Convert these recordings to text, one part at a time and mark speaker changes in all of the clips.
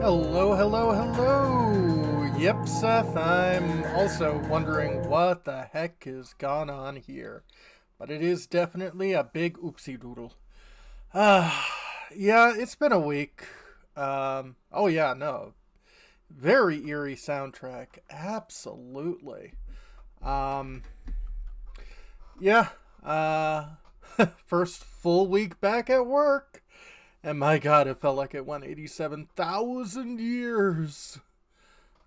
Speaker 1: Hello, hello, hello! Yep, Seth, I'm also wondering what the heck has gone on here. But it is definitely a big oopsie doodle. Ah, yeah, it's been a week. Oh yeah, no. Very eerie soundtrack. Absolutely. Um, yeah, uh, first full week back at work. And my god, it felt like it went 87,000 years.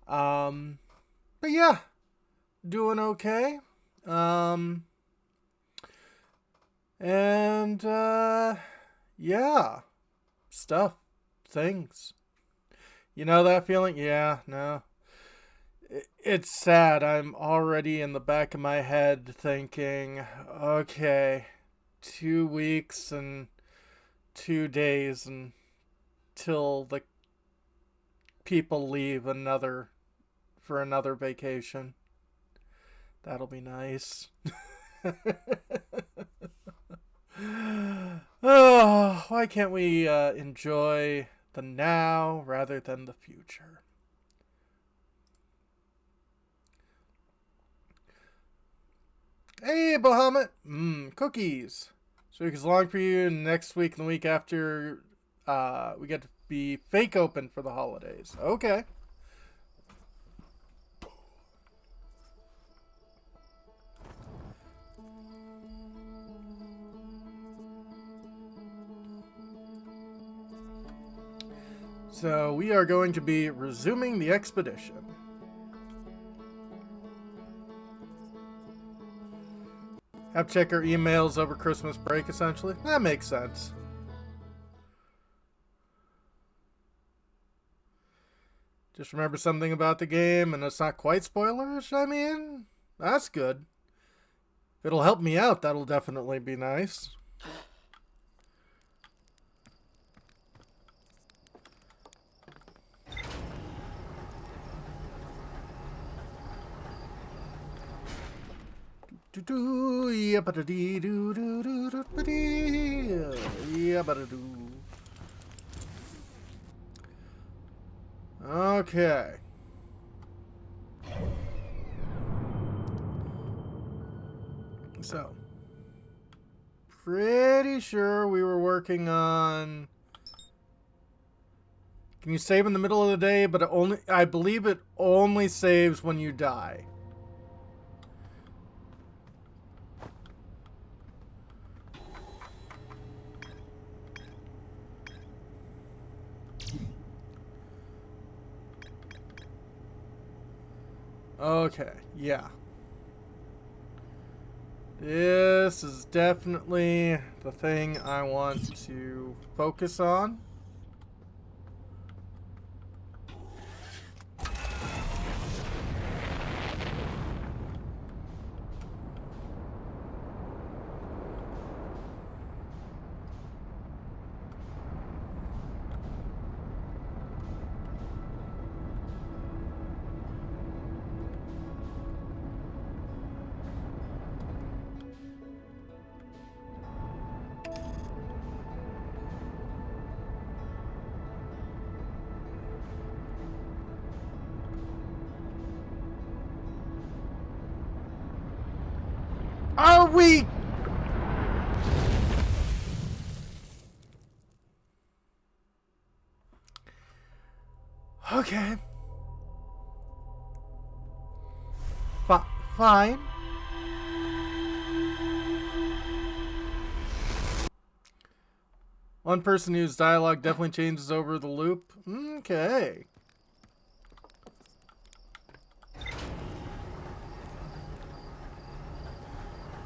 Speaker 1: Um, but yeah, doing okay. Um, and, yeah, stuff, things. You know that feeling? Yeah, no. It's sad. I'm already in the back of my head thinking, okay, 2 weeks and 2 days until the people leave for another vacation. That'll be nice. Oh, why can't we enjoy the now rather than the future? Hey, Bahamut! Cookies! So week is long for you, and next week and the week after, we get to be fake open for the holidays. Okay. So we are going to be resuming the expedition. Have to check our emails over Christmas break, essentially. That makes sense. Just remember something about the game, and it's not quite spoilerish, I mean? That's good. If it'll help me out, that'll definitely be nice. Okay. So, pretty sure we were working on. Can you save in the middle of the day? But I believe it only saves when you die. Okay, yeah. This is definitely the thing I want to focus on. Are we? Okay. Fine. One person whose dialogue definitely changes over the loop. Okay.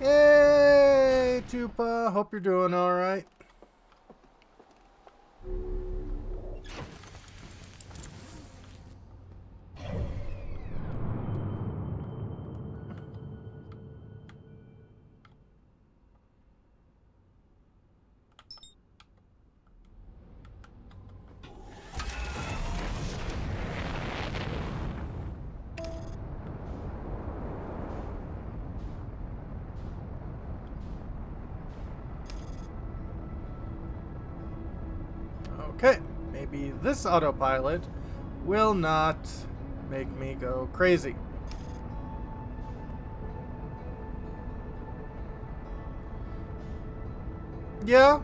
Speaker 1: Yay, Tupa. Hope you're doing alright. Okay. maybe this autopilot will not make me go crazy. Yeah.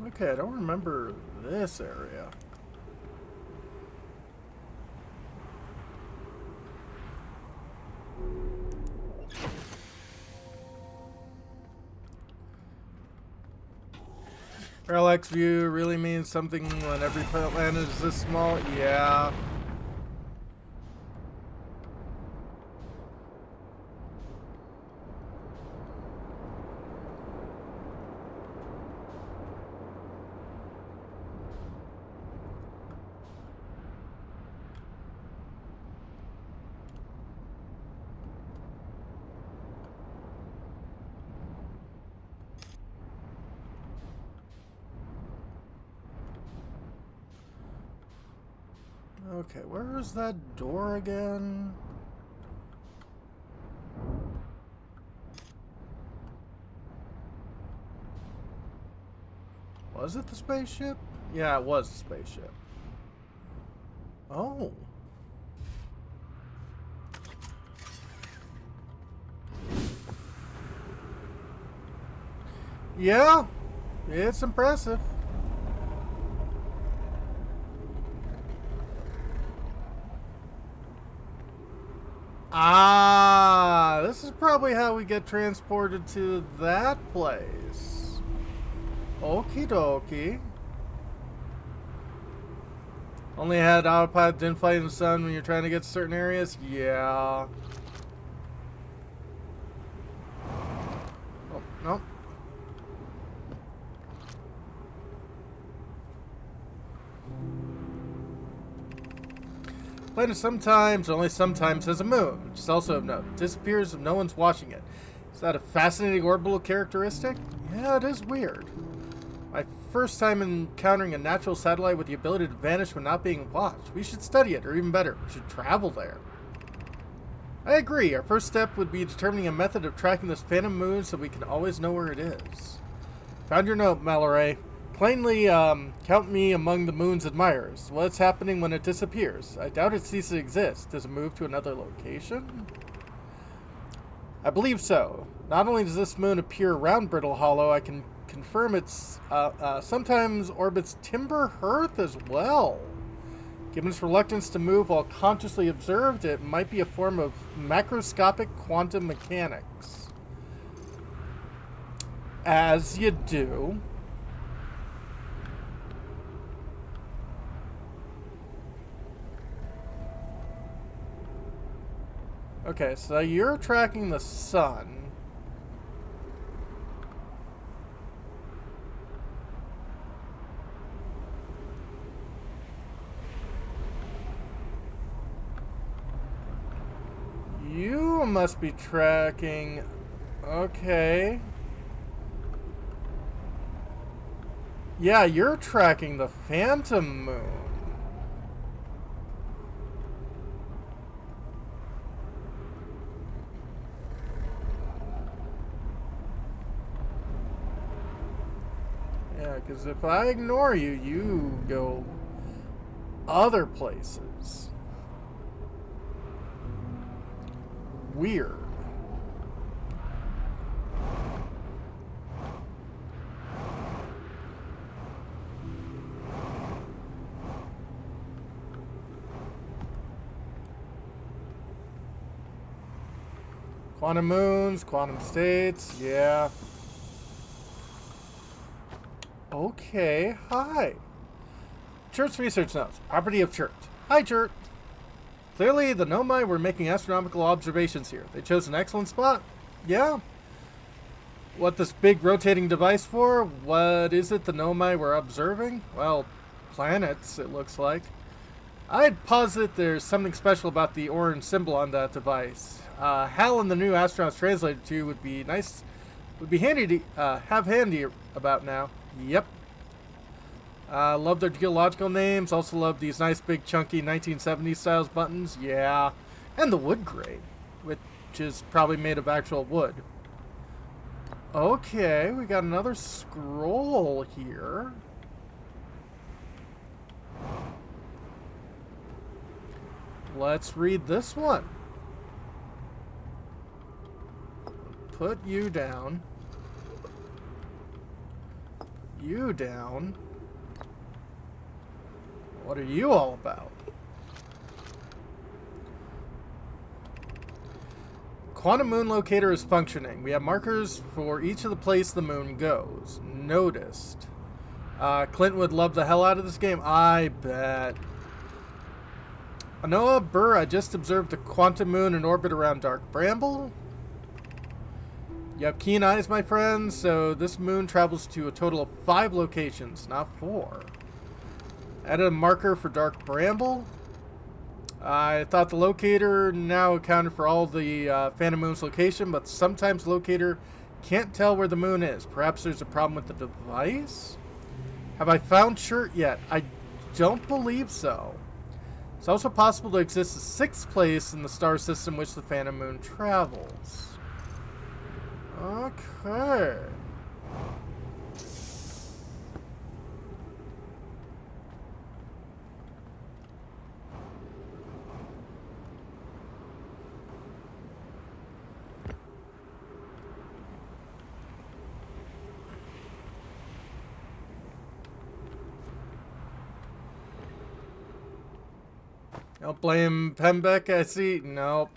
Speaker 1: Okay, I don't remember this area. Parallax view really means something when every planet is this small? Yeah. Okay, where is that door again? Was it the spaceship? Yeah, it was the spaceship. Oh. Yeah, it's impressive. Ah, this is probably how we get transported to that place. Okie dokie. Only had autopilot, didn't fly in the sun when you're trying to get to certain areas? Yeah. Oh, no. Planet sometimes, only sometimes, has a moon, which is also of note. It disappears if no one's watching it. Is that a fascinating orbital characteristic? Yeah, it is weird. My first time encountering a natural satellite with the ability to vanish when not being watched. We should study it, or even better, we should travel there. I agree. Our first step would be determining a method of tracking this phantom moon so we can always know where it is. Found your note, Mallory. Plainly, count me among the moon's admirers. What's happening when it disappears? I doubt it ceases to exist. Does it move to another location? I believe so. Not only does this moon appear around Brittle Hollow, I can confirm it's sometimes orbits Timber Hearth as well. Given its reluctance to move while consciously observed, it might be a form of macroscopic quantum mechanics. As you do. Okay, so you're tracking the sun. You must be tracking... Okay. Yeah, you're tracking the Phantom Moon. because if I ignore you, you go other places. Weird. Quantum moons, quantum states, yeah. Okay, hi. Church research notes. Property of Church. Hi, Church. Clearly, the Nomai were making astronomical observations here. They chose an excellent spot. Yeah. What this big rotating device for? What is it the Nomai were observing? Well, planets, it looks like. I'd posit there's something special about the orange symbol on that device. Hal and the new astronauts translated to would be nice. Would be handy to have handy about now. Yep. Love their geological names. Also love these nice big chunky 1970s styles buttons. Yeah. And the wood grade, which is probably made of actual wood. Okay, we got another scroll here. Let's read this one. Put you down. You down. What are you all about? Quantum moon locator is functioning. We have markers for each of the place the moon goes. Noticed. Clint would love the hell out of this game. I bet. Anoa Burr, I just observed the quantum moon in orbit around Dark Bramble. You have keen eyes, my friends, so this moon travels to a total of 5 locations, not 4. Added a marker for Dark Bramble. I thought the locator now accounted for all the Phantom Moon's location, but sometimes the locator can't tell where the moon is. Perhaps there's a problem with the device? Have I found Chert yet? I don't believe so. It's also possible to exist a 6th place in the star system which the Phantom Moon travels. Okay. Don't blame Pembeck, I see. Nope.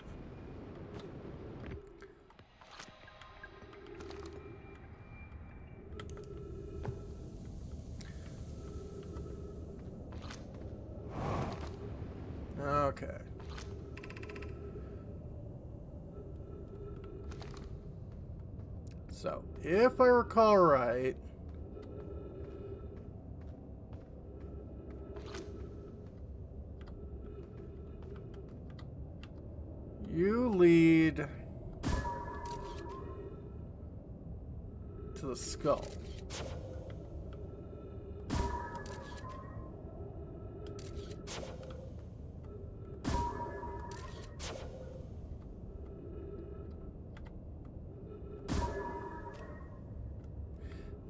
Speaker 1: Okay. So, if I recall right, you lead to the skull.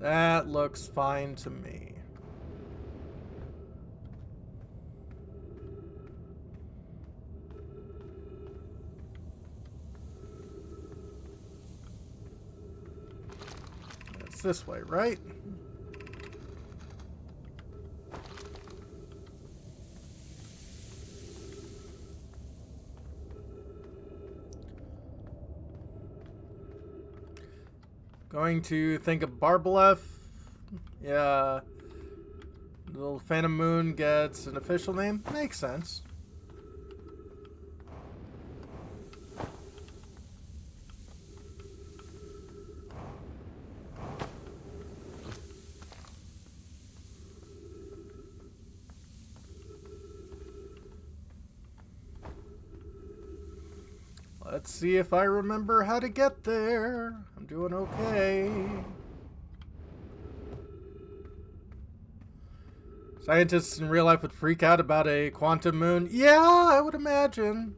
Speaker 1: That looks fine to me. It's this way, right? Going to think of Barbelef. Yeah. The little Phantom Moon gets an official name. Makes sense. Let's see if I remember how to get there. I'm doing okay. Scientists in real life would freak out about a quantum moon. Yeah, I would imagine.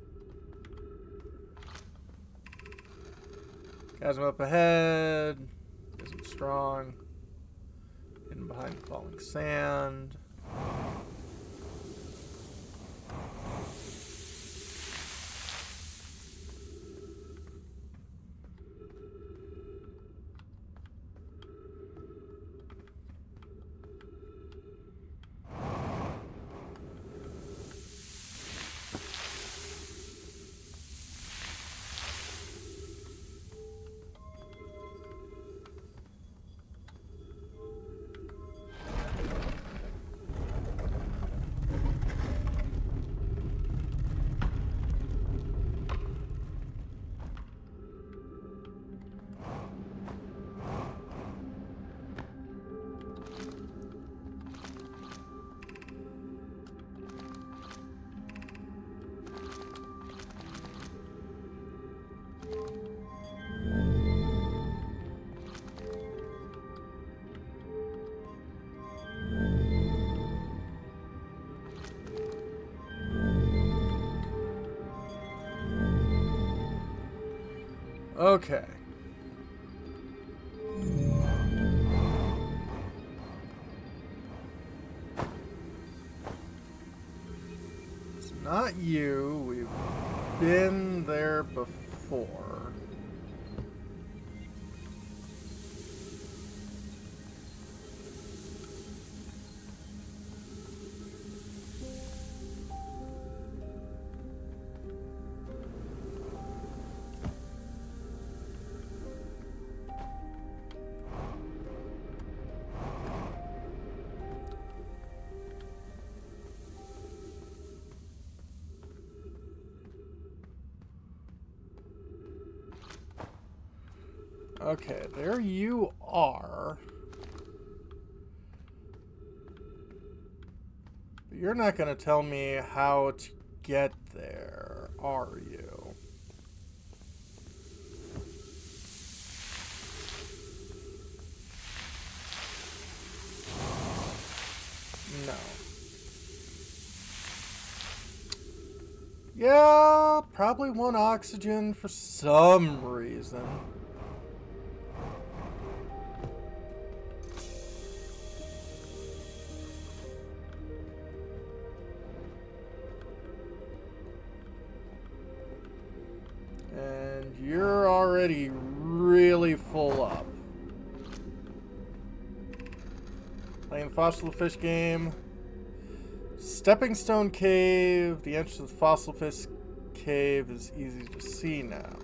Speaker 1: Chasm up ahead. Isn't strong. Hidden behind the falling sand. Okay. It's not you. We've been there before. Okay, there you are. But you're not going to tell me how to get there, are you? No. Yeah, probably want oxygen for some reason. And you're already really full up. Playing the Fossil Fish game. Stepping Stone Cave. The entrance to the Fossil Fish Cave is easy to see now.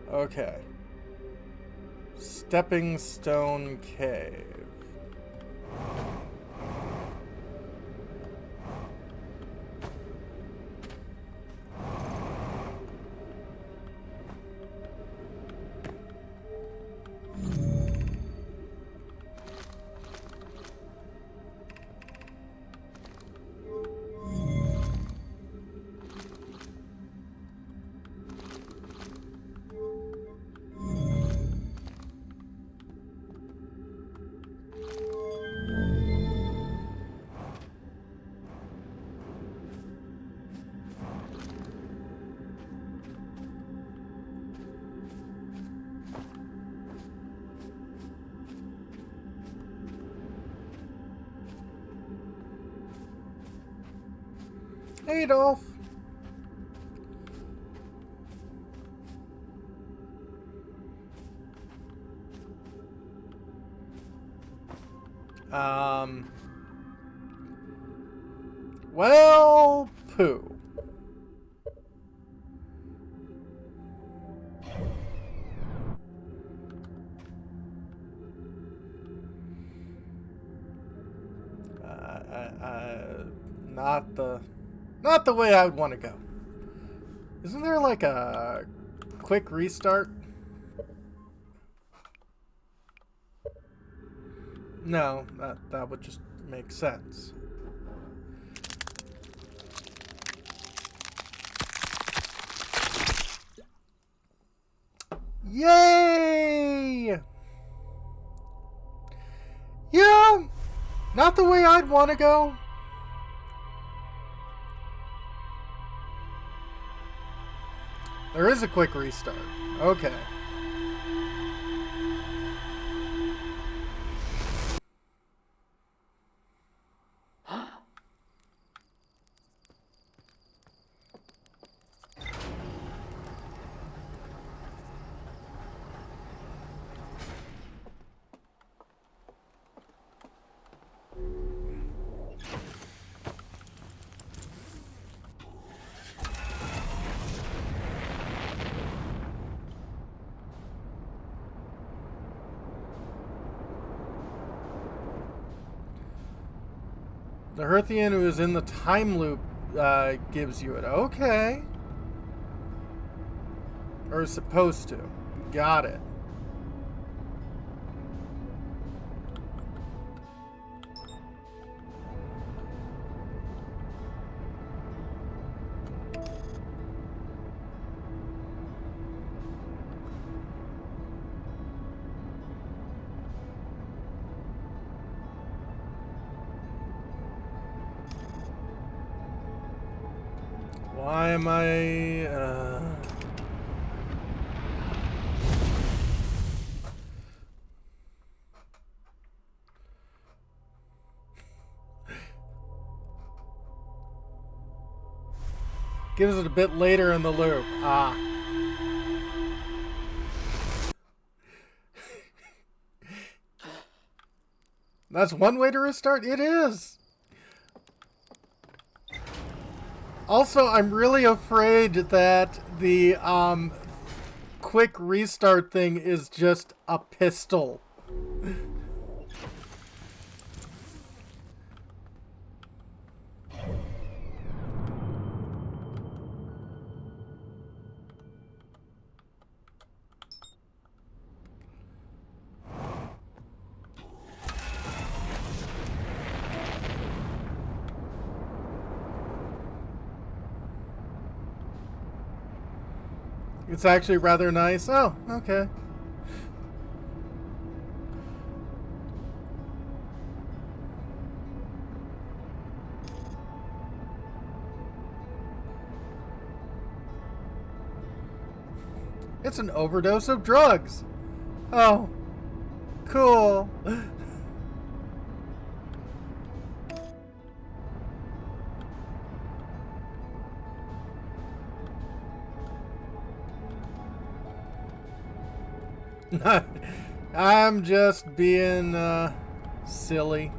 Speaker 1: Okay. Stepping Stone Cave. Hey, Dolph. Well, poo. Not the way I would want to go. Isn't there like a quick restart? No, that would just make sense. Yay! Yeah, not the way I'd want to go. There is a quick restart. Okay. The Herthian who is in the time loop gives you it. Okay. Or is supposed to. Got it. Why am I... Gives it a bit later in the loop. Ah. That's one way to restart? It is! Also, I'm really afraid that the quick restart thing is just a pistol. It's actually rather nice. Oh, okay. It's an overdose of drugs. Oh, cool. I'm just being silly.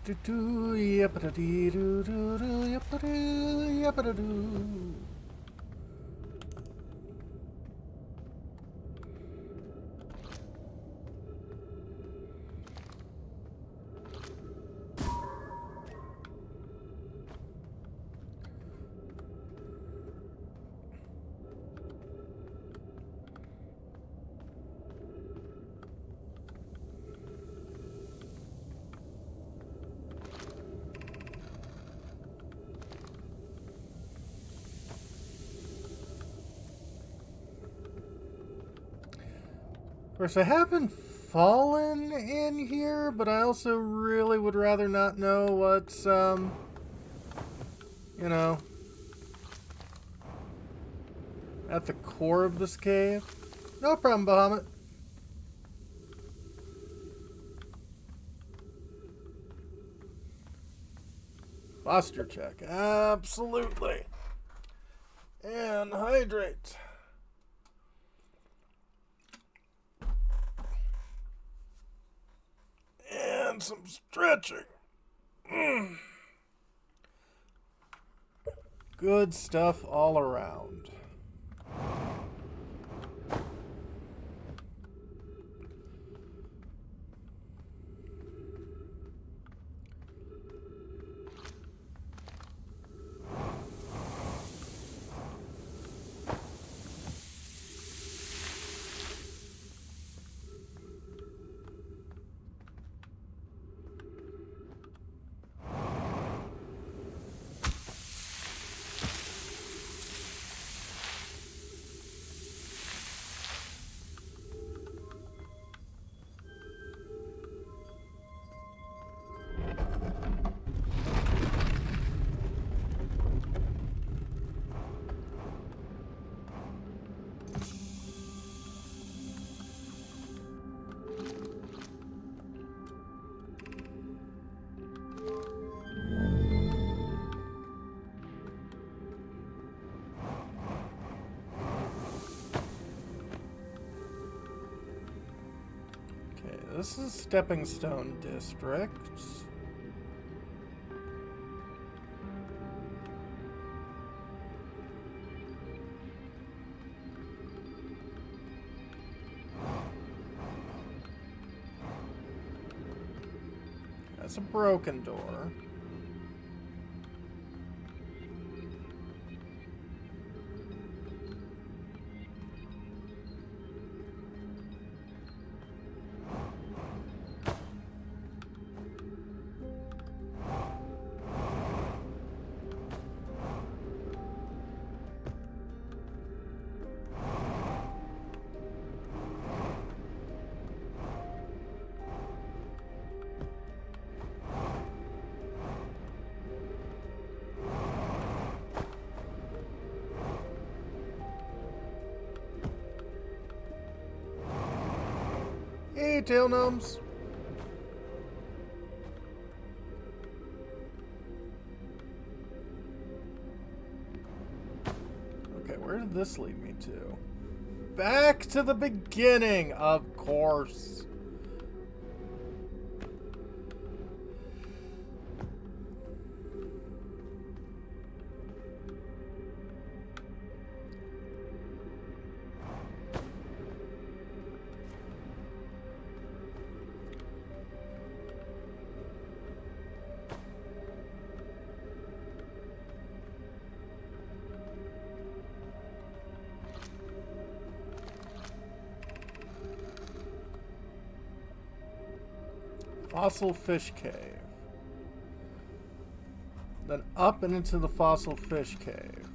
Speaker 1: Do do yappa dee do do do yappa do yappa do. Of course, I haven't fallen in here, but I also really would rather not know what's, you know, at the core of this cave. No problem, Bahamut. Posture check. Absolutely. And hydrate. And some stretching. Good stuff all around. this is Stepping Stone District. That's a broken door. Hey, tail gnomes. Okay, where did this lead me to? Back to the beginning, of course. Fossil Fish Cave. Then up and into the Fossil Fish Cave.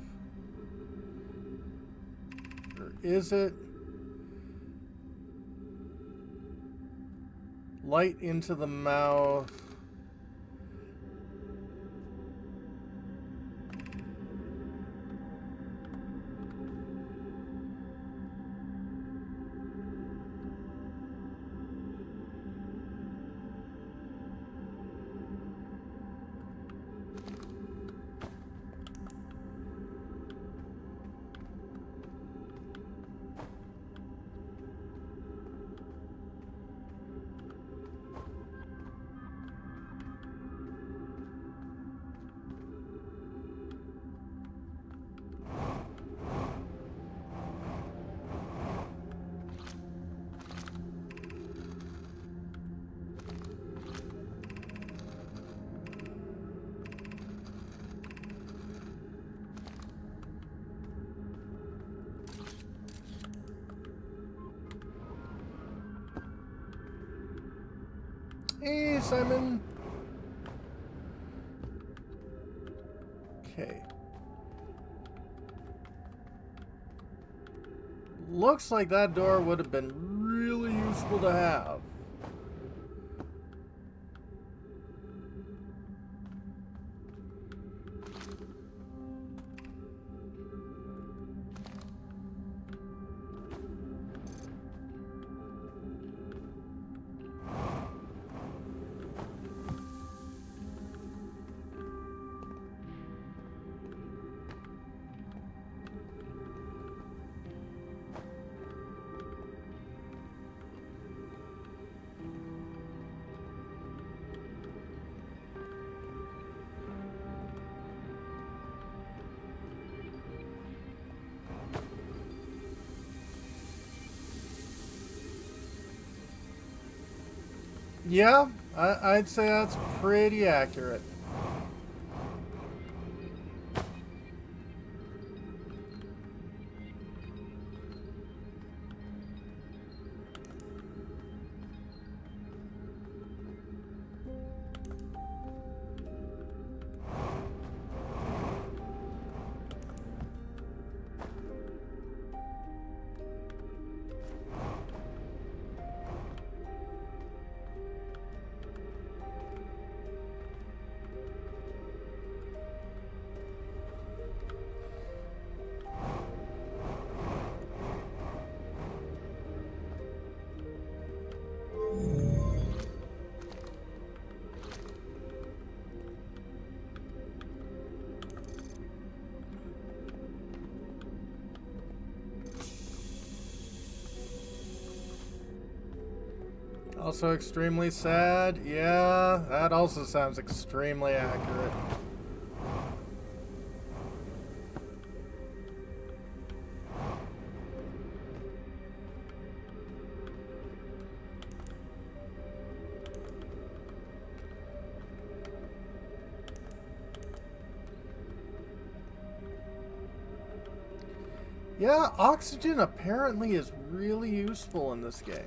Speaker 1: Or is it? Light into the mouth. Hey, Simon. Okay. Looks like that door would have been really useful to have. Yeah, I'd say that's pretty accurate. Also extremely sad. Yeah, that also sounds extremely accurate. Yeah, oxygen apparently is really useful in this game.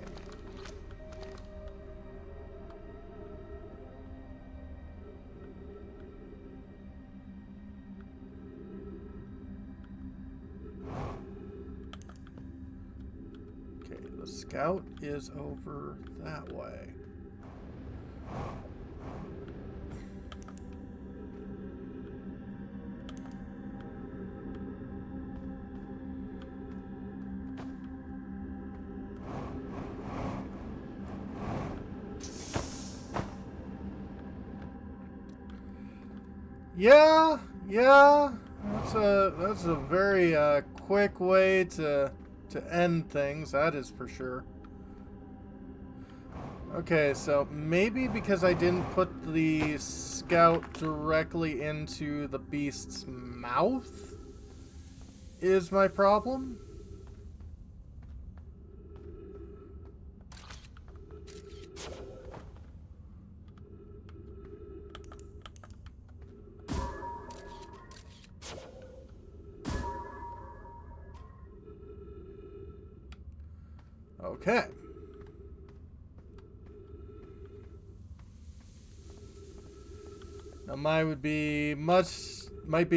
Speaker 1: Okay, the scout is over that way. Yeah, yeah. That's a very quick way to end things. That is for sure. Okay, so maybe because I didn't put the scout directly into the beast's mouth is my problem. Okay. Now, might be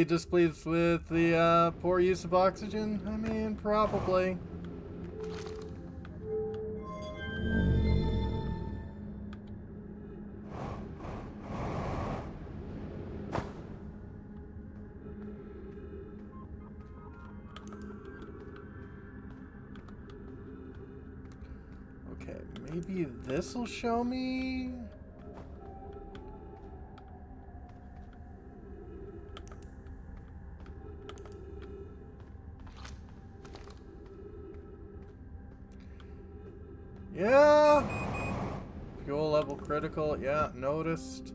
Speaker 1: displeased with the poor use of oxygen. I mean, probably. Okay, maybe this'll show me. Yeah. Fuel level critical. Yeah, noticed.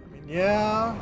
Speaker 1: I mean, yeah.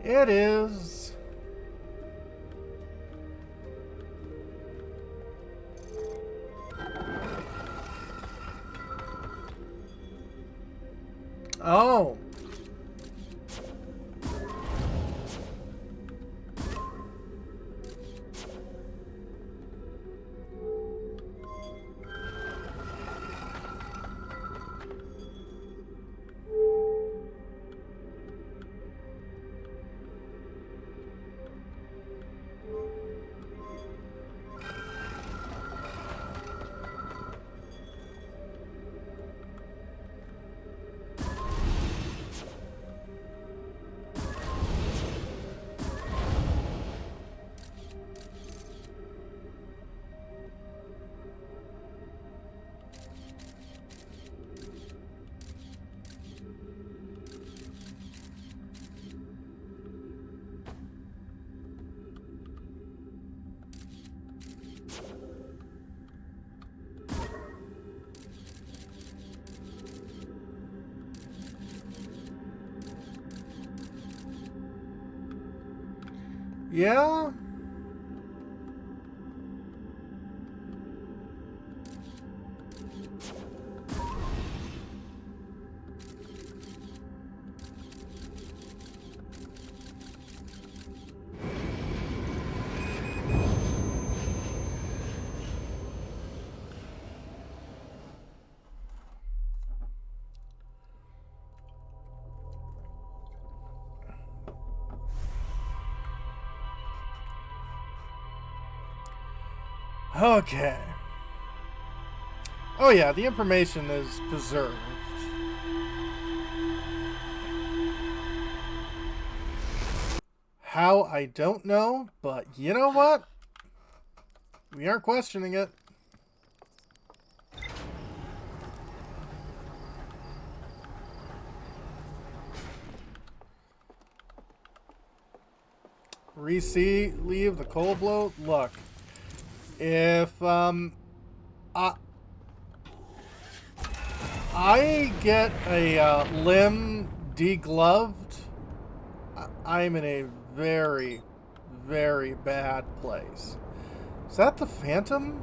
Speaker 1: It is. Oh. Yeah? Okay. Oh yeah, the information is preserved. How, I don't know, but you know what? We aren't questioning it. Leave the cold blow. Look, if I get a limb degloved, I'm in a very, very bad place. Is that the Phantom?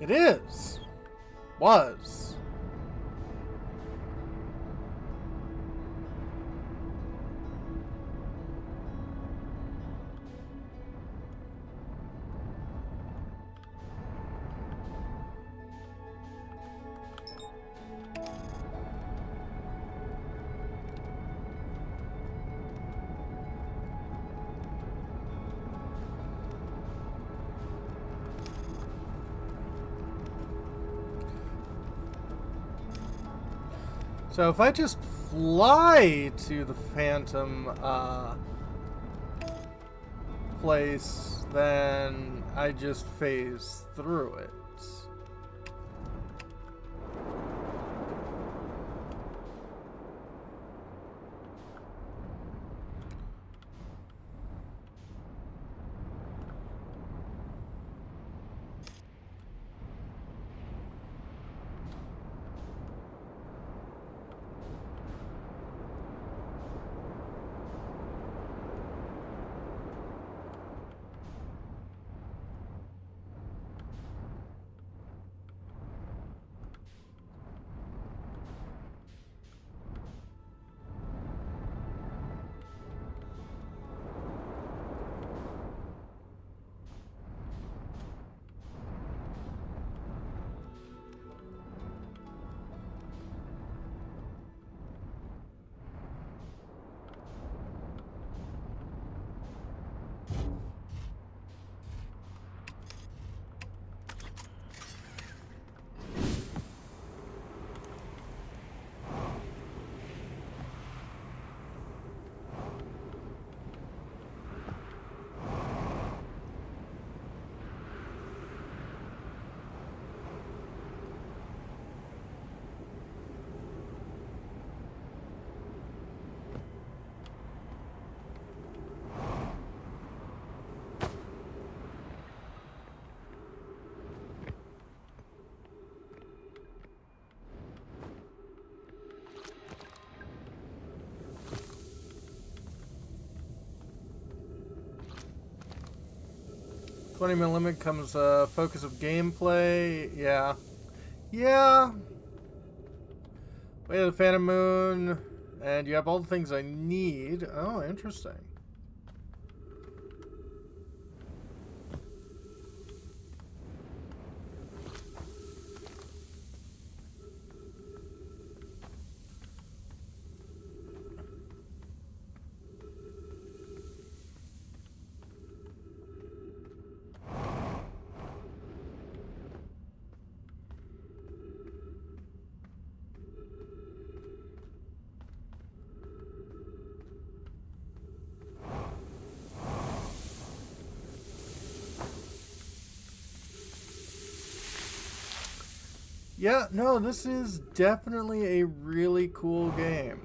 Speaker 1: It is. Was. So if I just fly to the Phantom place, then I just phase through it. $20 limit comes focus of gameplay. Yeah. Yeah. Way of the Phantom Moon. And you have all the things I need. Oh, interesting. Yeah, no, this is definitely a really cool game.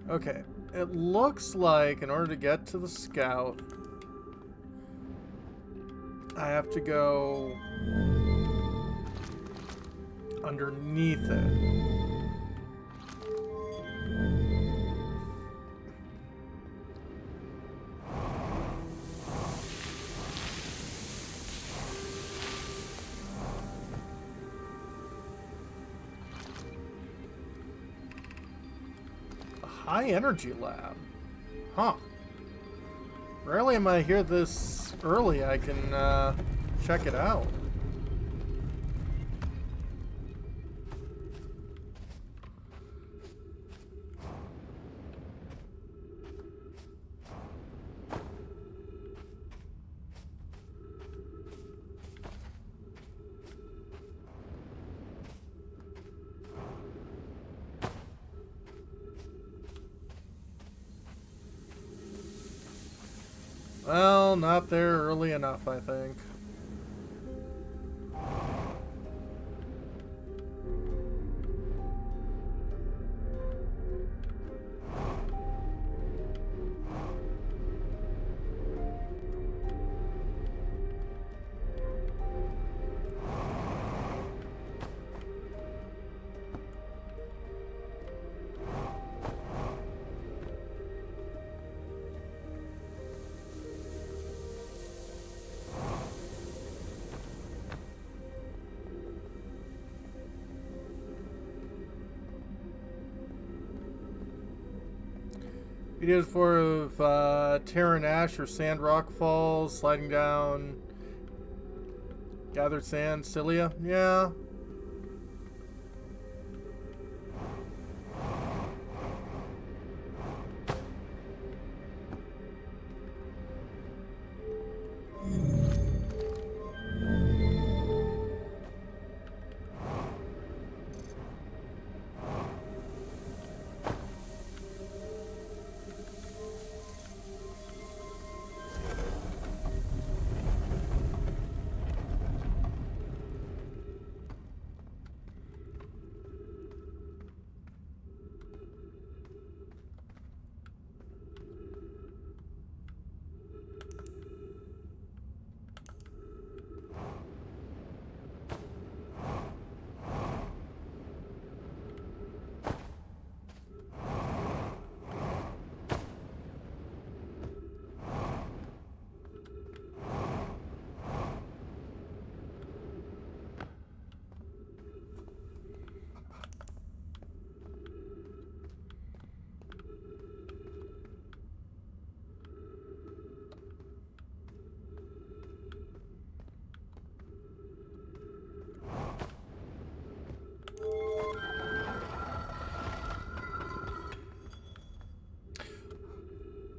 Speaker 1: Okay. It looks like in order to get to the scout, I have to go underneath it. A high energy lab. Huh. Rarely am I here this early. I can check it out. Well, not there early enough, I think. Videos for Terran Ash or Sandrock Falls, sliding down gathered sand, Cilia. Yeah.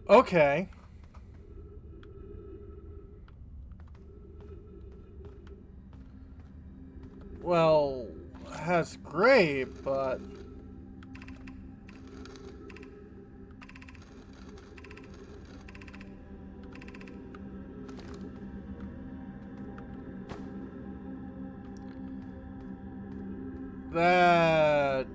Speaker 1: Okay. Well, that's great, but that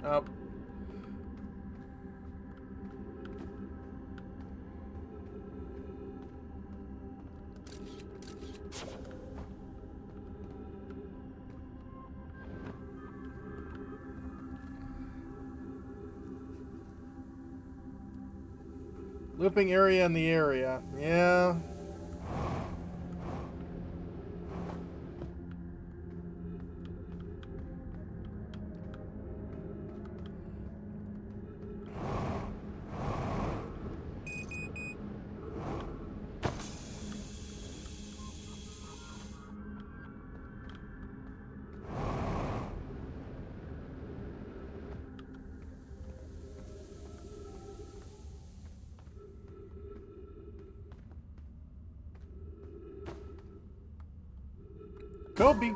Speaker 1: oh, looping area in the area. Yeah. Kobe.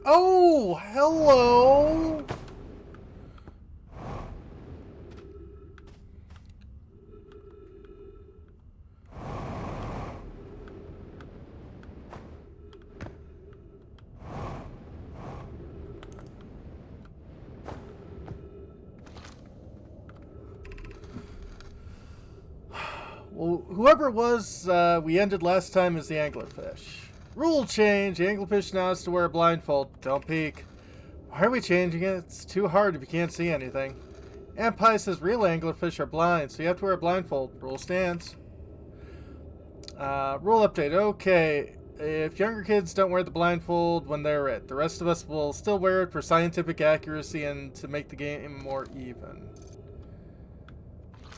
Speaker 1: Oh, hello! Well, whoever it was we ended last time is the anglerfish. Rule change. The anglerfish now has to wear a blindfold. Don't peek. Why are we changing it? It's too hard if you can't see anything. Aunt Pie says real anglerfish are blind, so you have to wear a blindfold. Rule stands. Rule update. Okay. If younger kids don't wear the blindfold when they're it, the rest of us will still wear it for scientific accuracy and to make the game more even.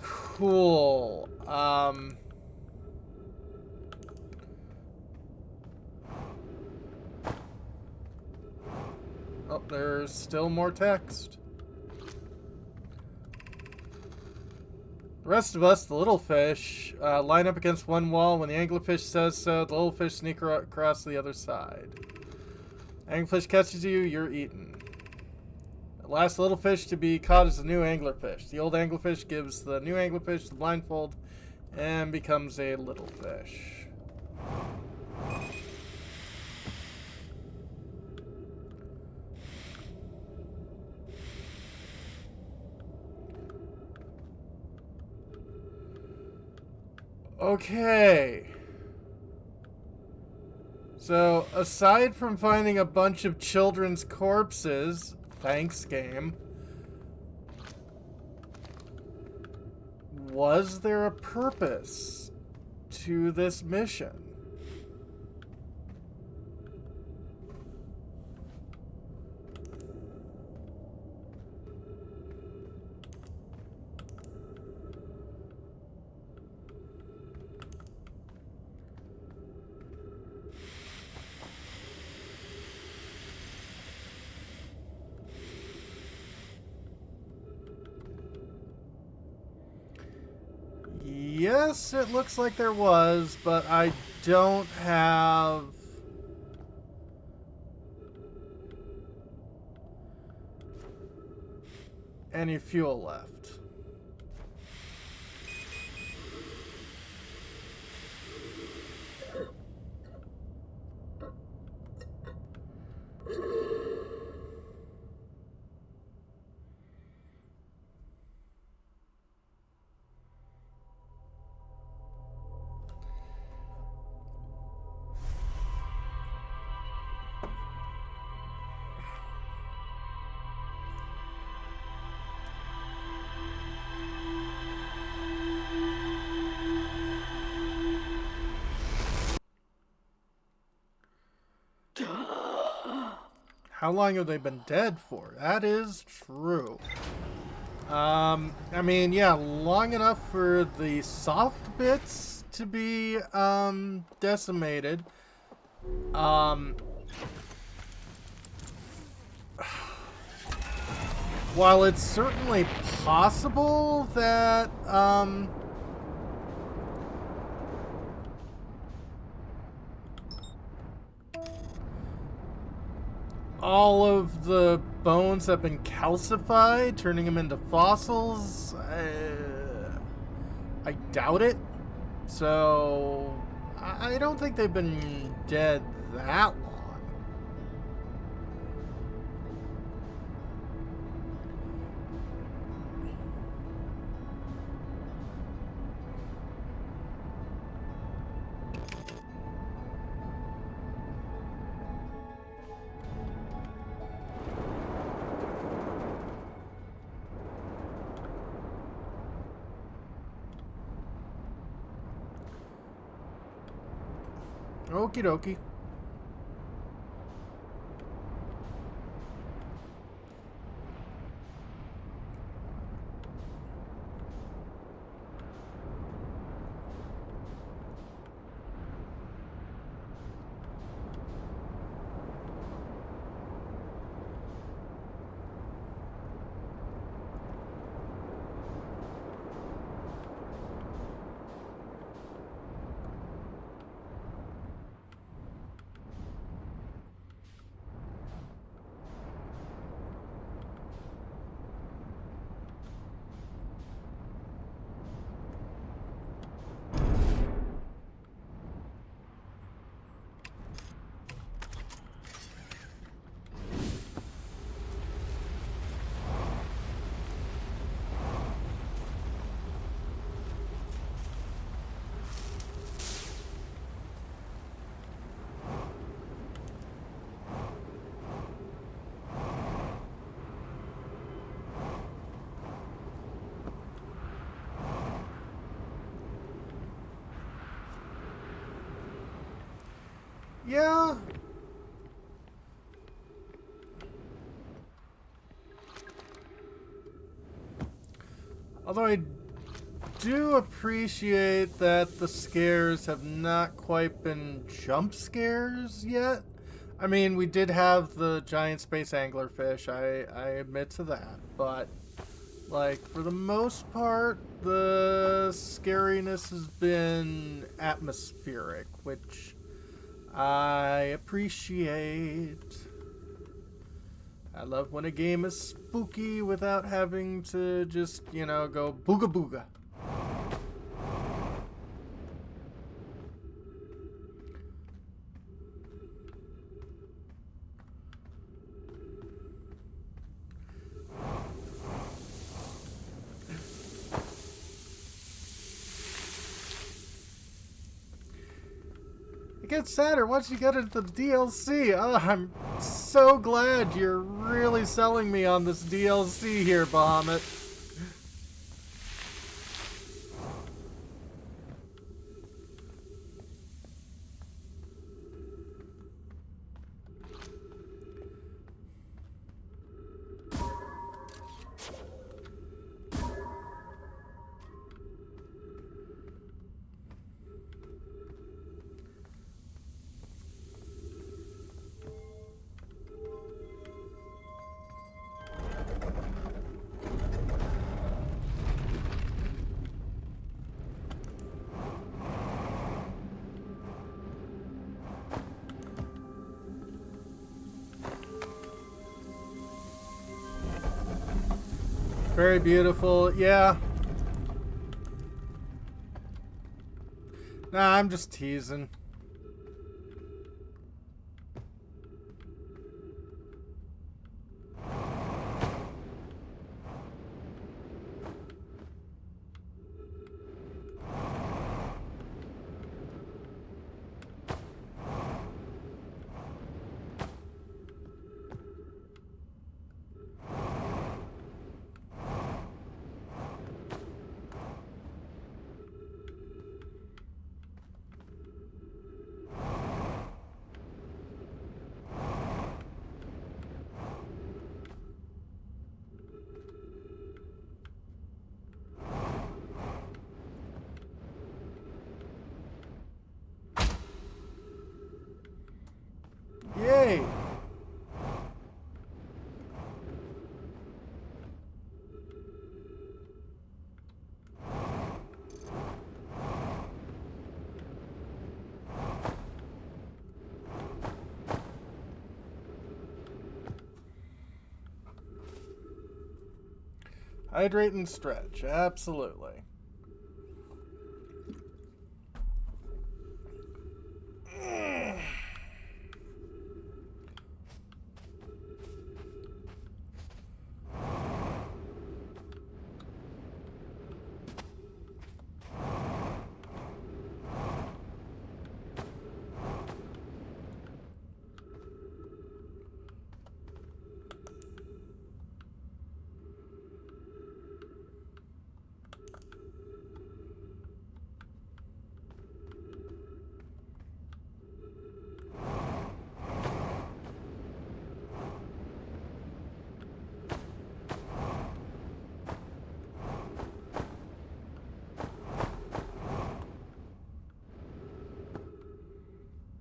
Speaker 1: Cool. Oh, there's still more text. The rest of us, the little fish, line up against one wall. When the anglerfish says so, the little fish sneak across the other side. Anglerfish catches you, you're eaten. The last little fish to be caught is the new anglerfish. The old anglerfish gives the new anglerfish the blindfold and becomes a little fish. Okay. So, aside from finding a bunch of children's corpses, thanks game, was there a purpose to this mission? Yes, it looks like there was, but I don't have any fuel left. How long have they been dead for? That is true. I mean, yeah, long enough for the soft bits to be, decimated. While it's certainly possible that, all of the bones have been calcified, turning them into fossils. I doubt it. So, I don't think they've been dead that long. Okie dokie. Although I do appreciate that the scares have not quite been jump scares yet. I mean, we did have the giant space anglerfish, I admit to that, but like for the most part, the scariness has been atmospheric, which I appreciate. I love when a game is spooky without having to just, you know, go booga booga. It gets sadder once you get into the DLC. Oh, I'm so glad you're really selling me on this DLC here, Bahamut. Very beautiful, yeah. Nah, I'm just teasing. Yay! Hydrate and stretch, absolutely.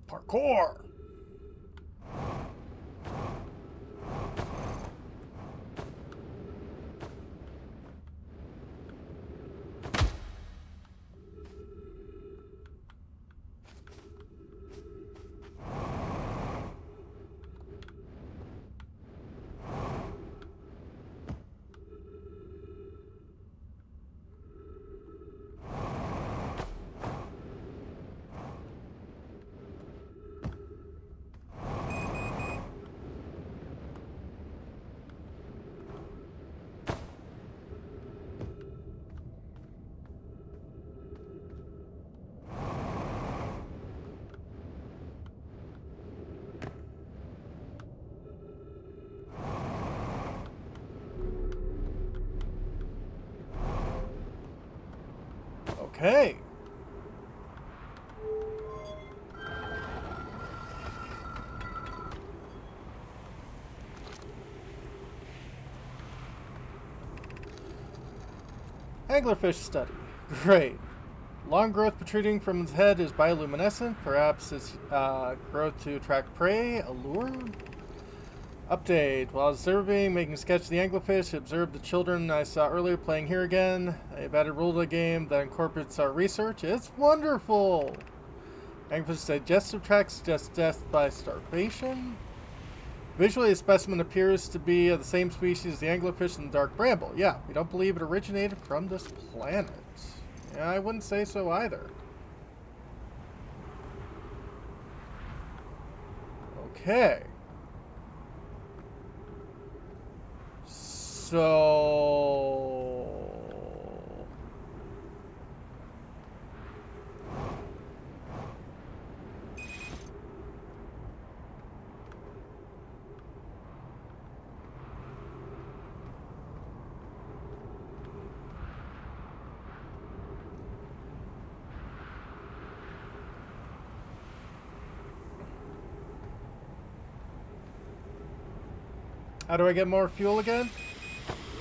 Speaker 1: Parkour! Okay. Anglerfish study. Great. Long growth protruding from its head is bioluminescent. Perhaps its growth to attract prey, a lure? Update. While observing, making a sketch of the anglerfish, observed the children I saw earlier playing here again. I've added a rule to the game that incorporates our research. It's wonderful! Anglerfish digestive tract suggests death by starvation. Visually, the specimen appears to be of the same species as the anglerfish and the dark bramble. Yeah, we don't believe it originated from this planet. Yeah, I wouldn't say so either. Okay. So... How do I get more fuel again?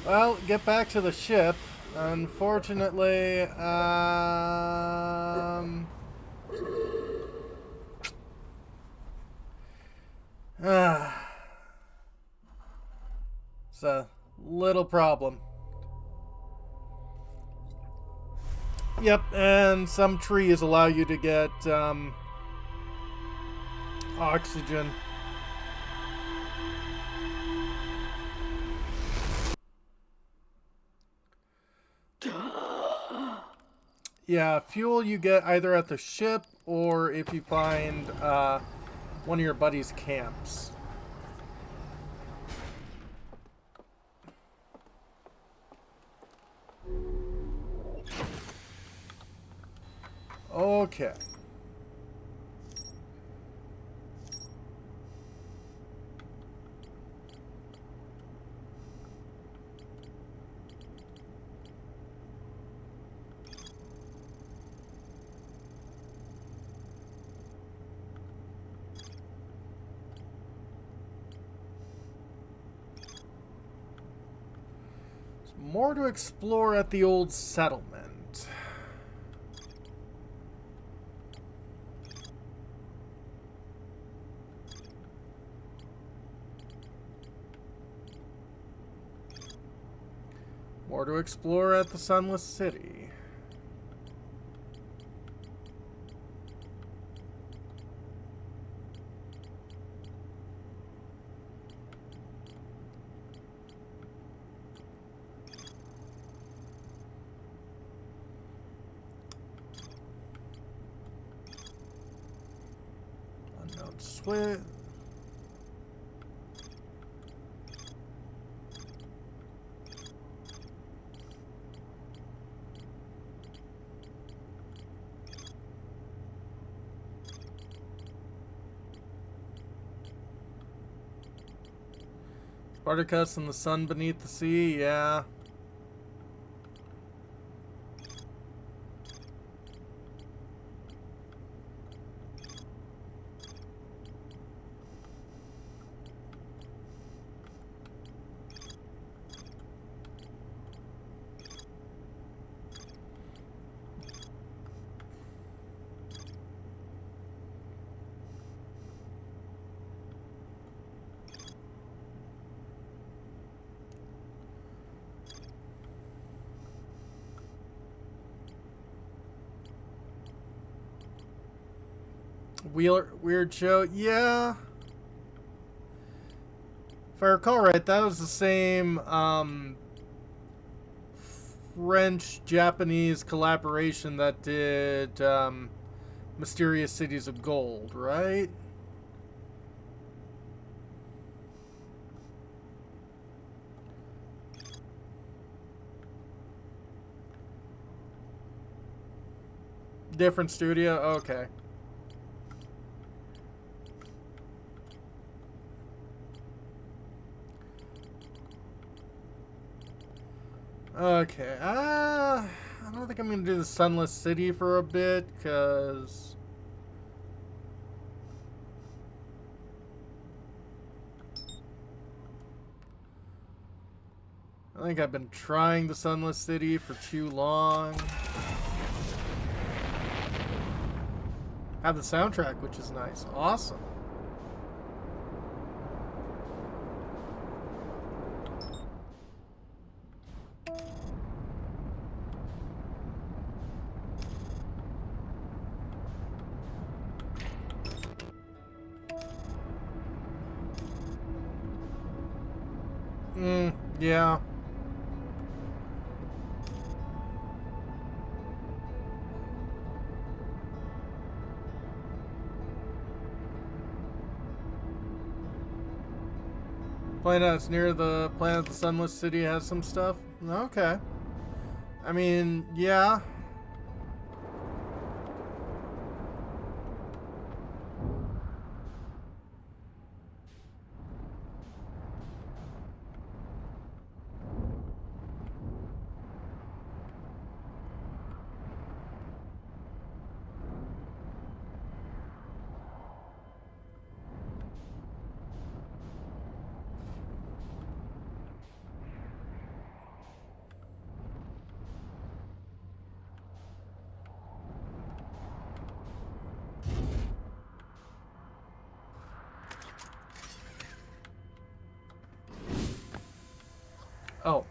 Speaker 1: Well, get back to the ship. Unfortunately, it's a little problem. Yep, and some trees allow you to get, oxygen. Yeah, fuel you get either at the ship or if you find one of your buddy's camps. Okay. More to explore at the old settlement. More to explore at the Sunless City. Unknown Switch. Spartacus and the sun beneath the sea, yeah. Weird show, yeah. If I recall right, that was the same French-Japanese collaboration that did Mysterious Cities of Gold, right? Different studio? Okay. Okay, I don't think I'm gonna do the Sunless City for a bit, cause I think I've been trying the Sunless City for too long. Have the soundtrack, which is nice. Awesome. Yeah. Planet that's near the planet the Sunless City has some stuff? Okay. I mean, yeah. Oh.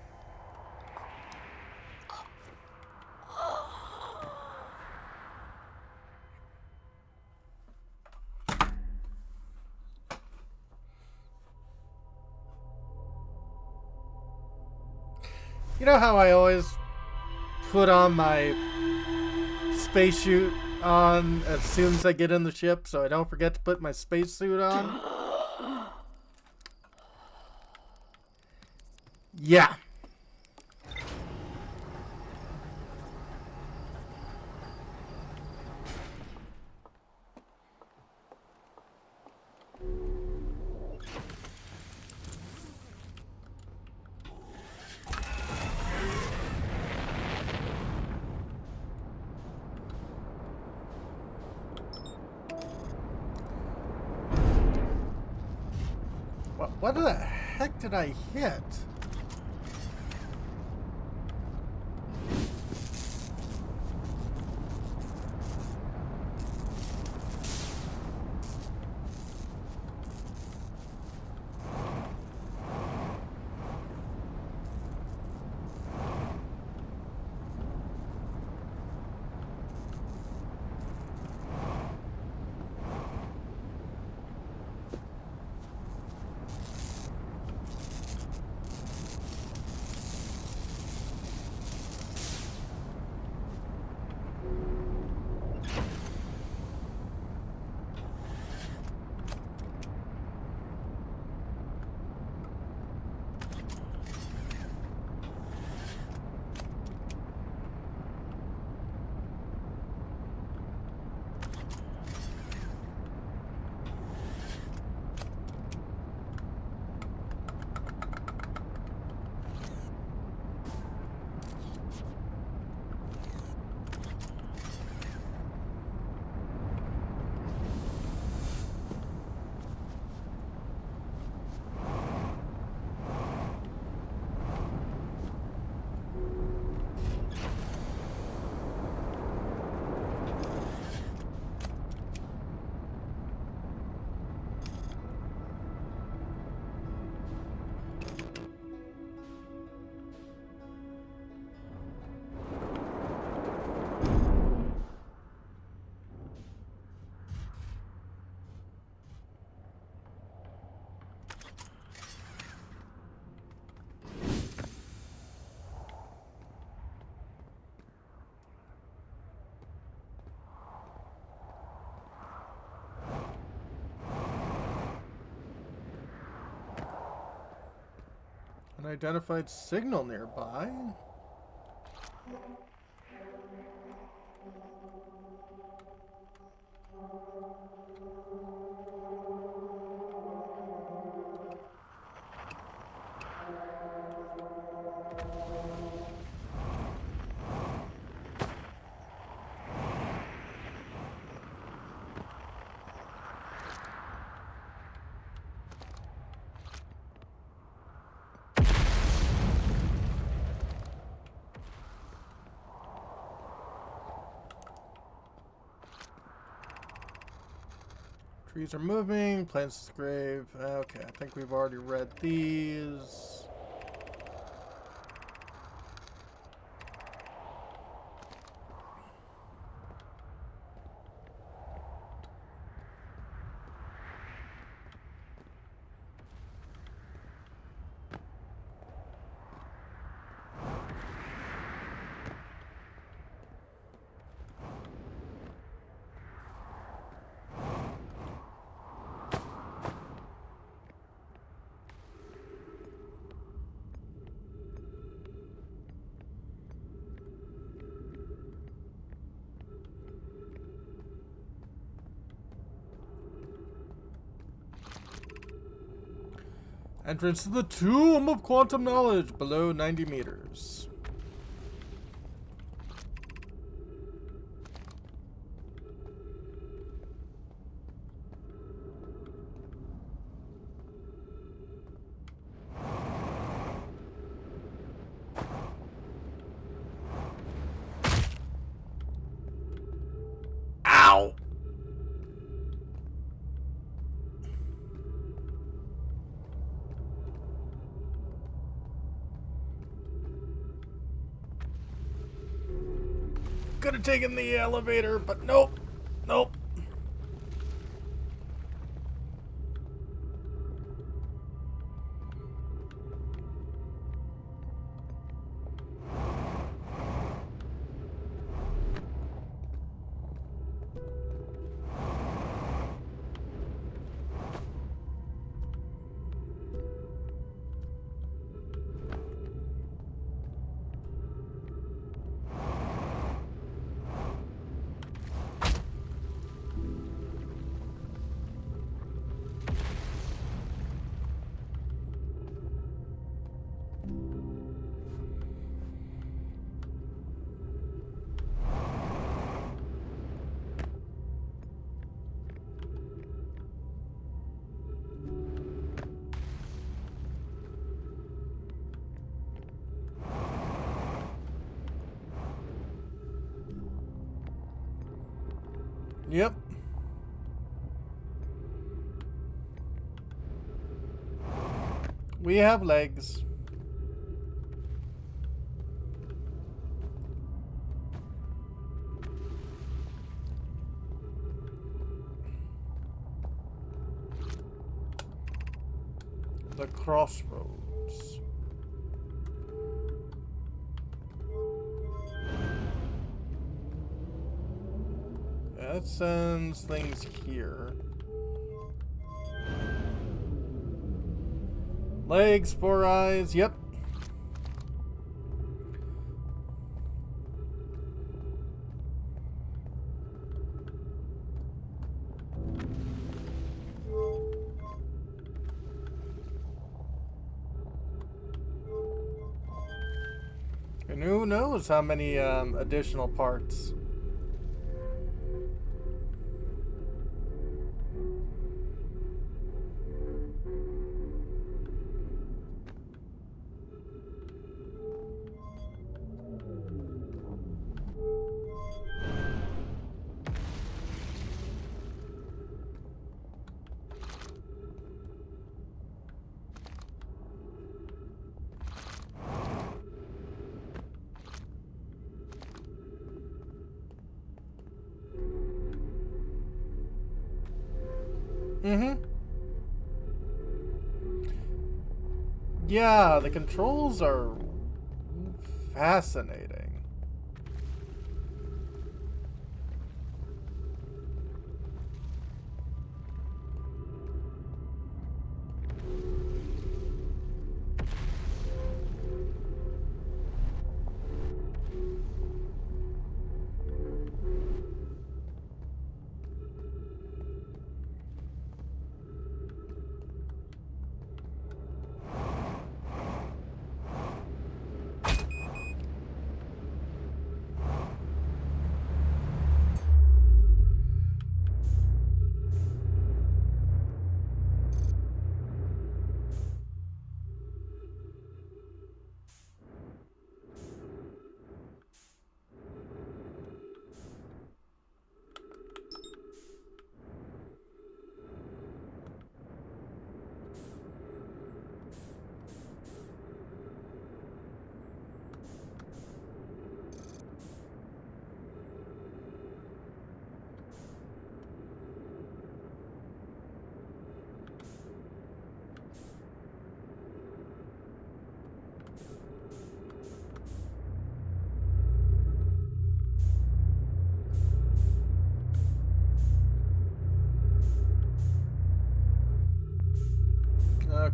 Speaker 1: You know how I always put on my spacesuit on as soon as I get in the ship so I don't forget to put my spacesuit on? Yeah. What the heck did I hit? An identified signal nearby. Trees are moving. Plants grave. Okay, I think we've already read these. Entrance to the Tomb of Quantum Knowledge, below 90 meters. Ow! Could have taken the elevator, but nope. Nope. Yep. We have legs. The crossroads. That sends things here. Legs, 4 eyes, yep. And who knows how many additional parts. Mm-hmm. Yeah, the controls are fascinating.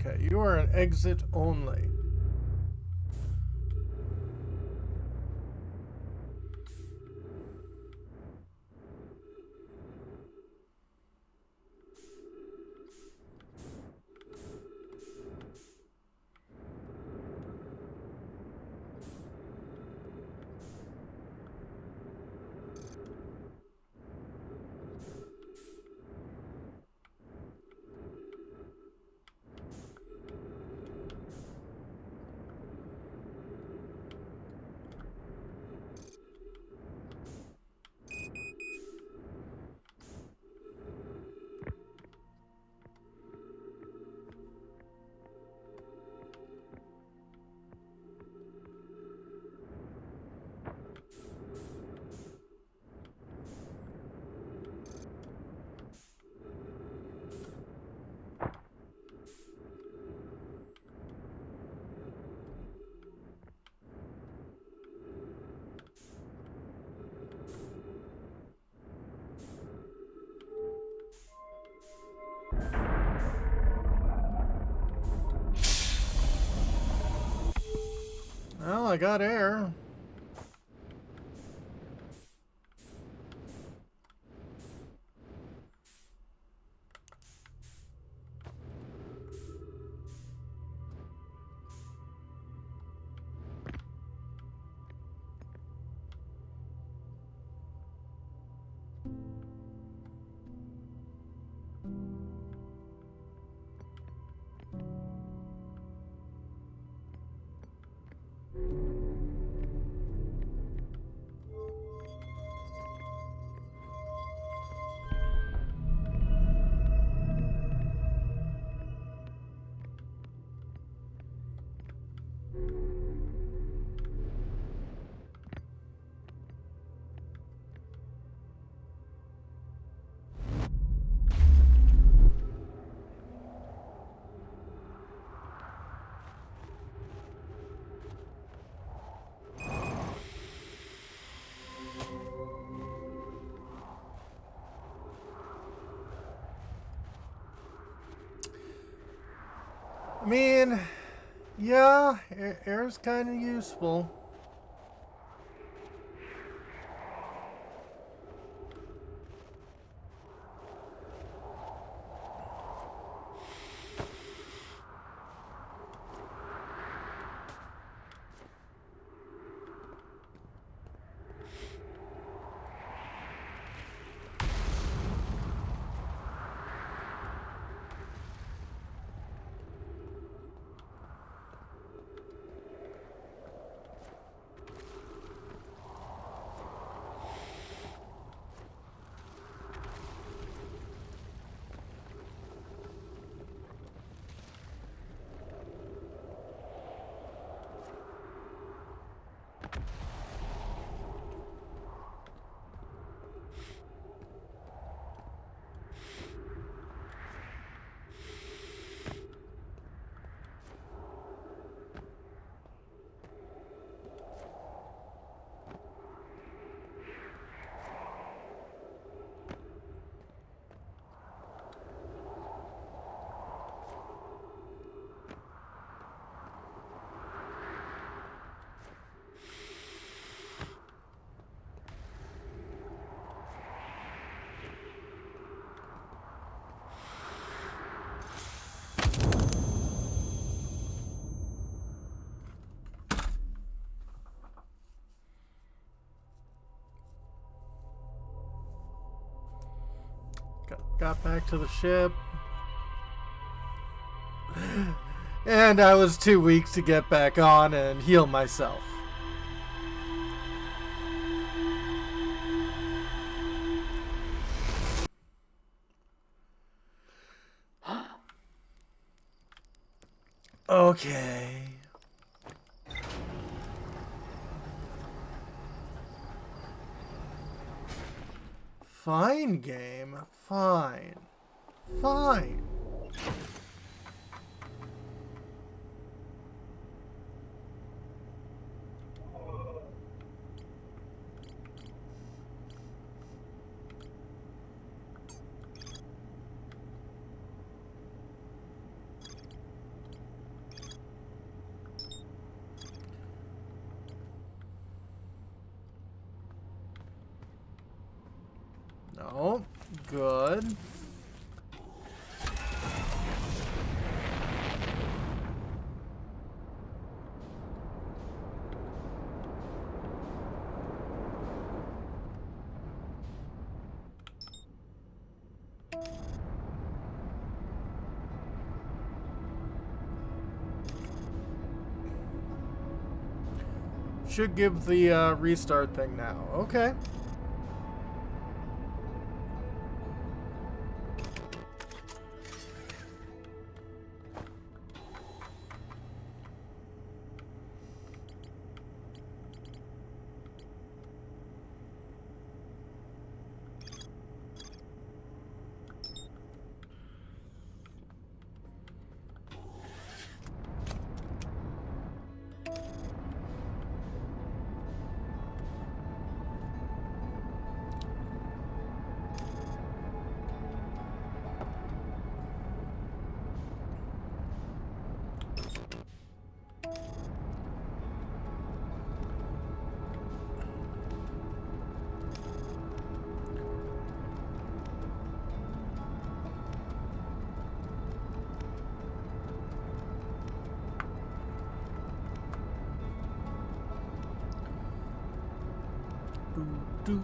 Speaker 1: Okay, you are an exit only. Well, I got air. I mean, yeah, air's kind of useful. Got back to the ship. And I was too weak to get back on and heal myself. Okay. Fine, game. Fine. Fine. No. Good. Should give the restart thing now. Okay. Do.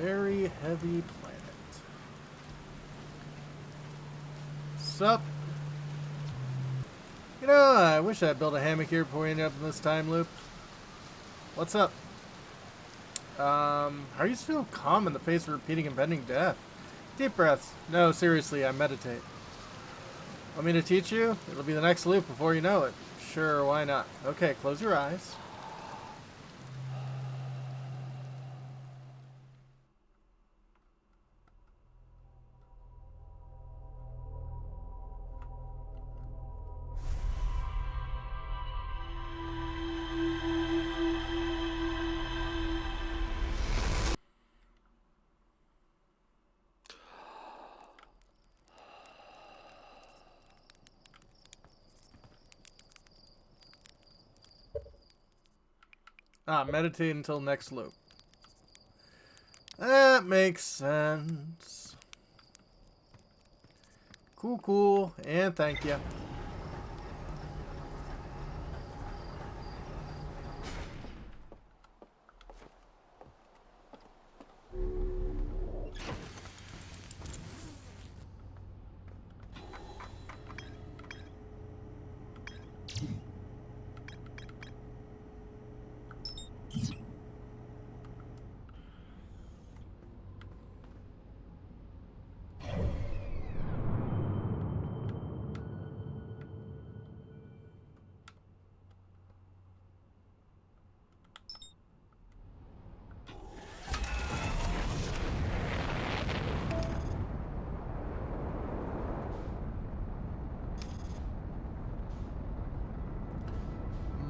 Speaker 1: Very heavy planet. Sup? You know, I wish I'd built a hammock here before we ended up in this time loop. What's up? How are you still calm in the face of repeating impending death? Deep breaths. No, seriously, I meditate. Want me to teach you? It'll be the next loop before you know it. Sure, why not? Okay, close your eyes. Meditate until next loop. That makes sense. Cool, and thank you.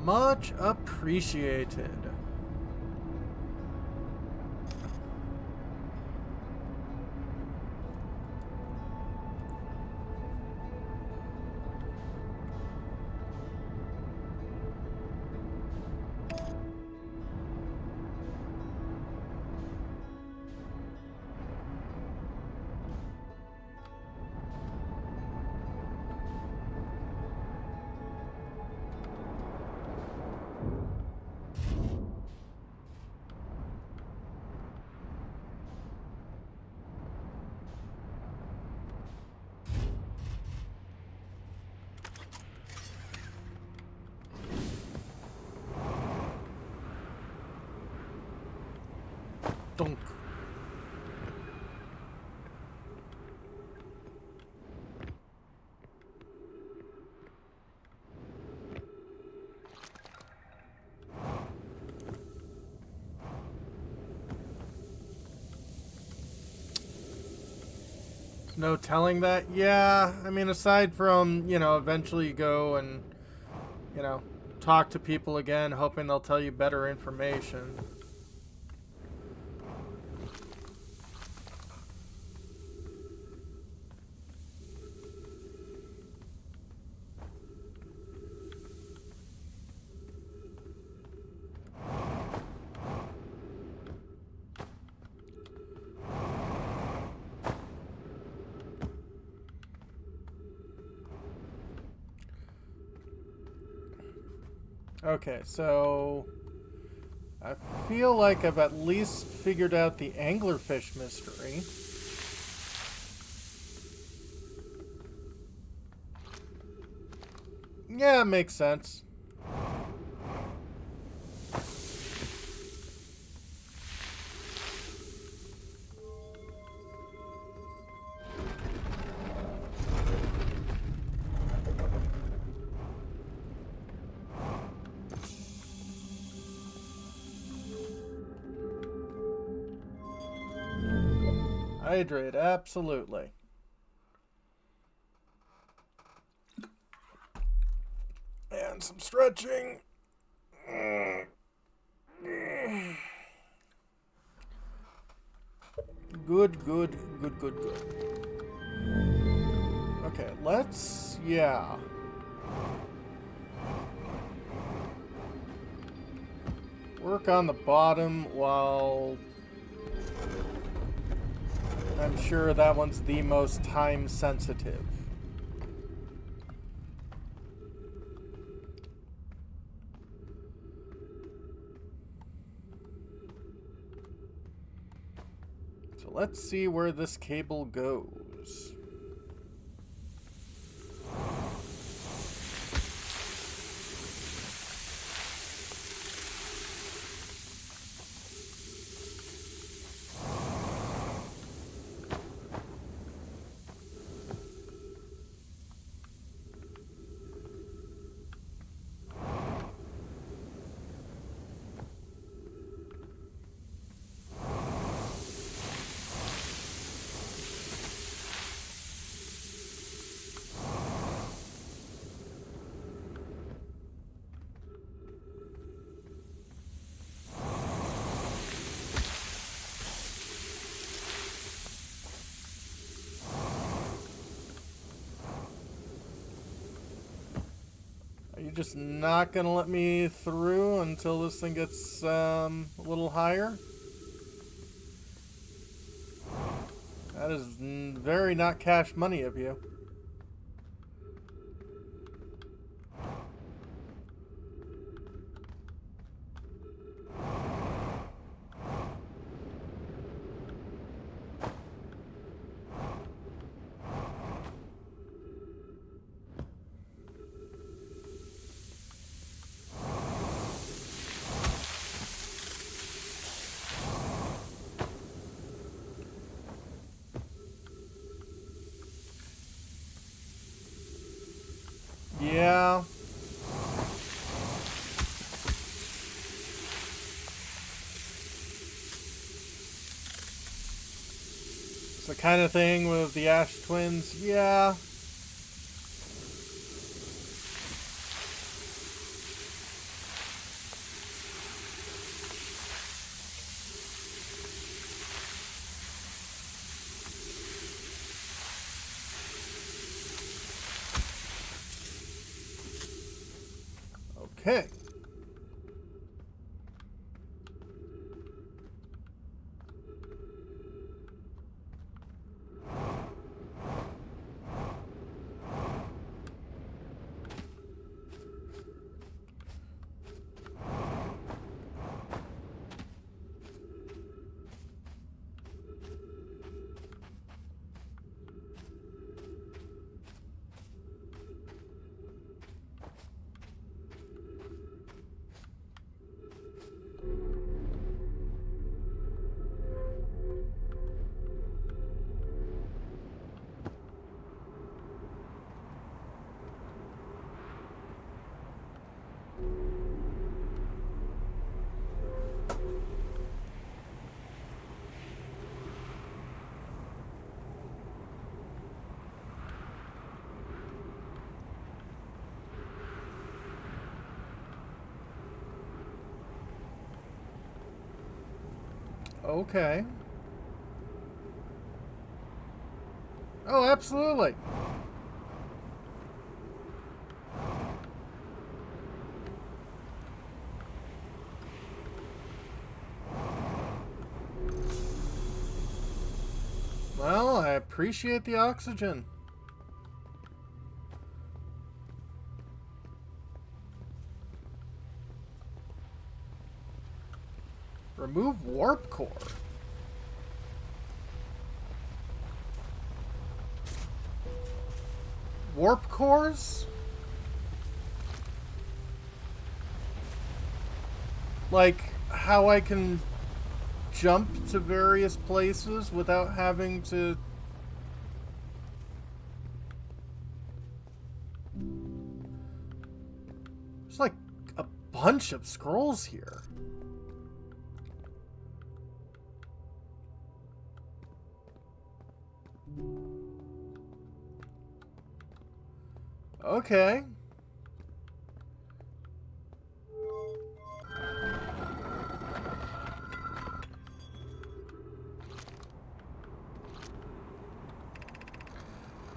Speaker 1: Much appreciated. no telling that. Yeah, I mean, aside from, eventually you go and, you know, talk to people again, hoping they'll tell you better information. Okay, so I feel like I've at least figured out the anglerfish mystery. Yeah, it makes sense. Hydrate, absolutely. And some stretching. Good, good, good, good, good. Okay, yeah. Work on the bottom while I'm sure that one's the most time sensitive. So let's see where this cable goes. Are you just not gonna let me through until this thing gets a little higher? That is very not cash money of you. Yeah. It's the kind of thing with the Ash twins. Yeah. Okay. Okay. Oh, absolutely. Well, I appreciate the oxygen. Remove warp core. Warp cores? Like how I can jump to various places without having to... There's like a bunch of scrolls here. Okay.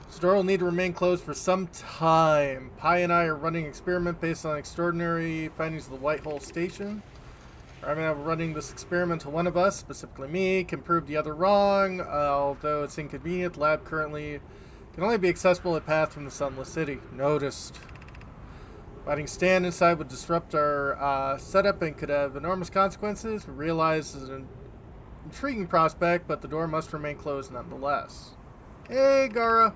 Speaker 1: This door will need to remain closed for some time. Pi and I are running an experiment based on extraordinary findings of the White Hole Station. I'm now running this experiment until one of us, specifically me, can prove the other wrong. Although it's inconvenient, the lab currently can only be accessible at path from the Sunless City. Noticed. Letting Stan inside would disrupt our setup and could have enormous consequences. We realize this is an intriguing prospect, but the door must remain closed nonetheless. Hey, Gara.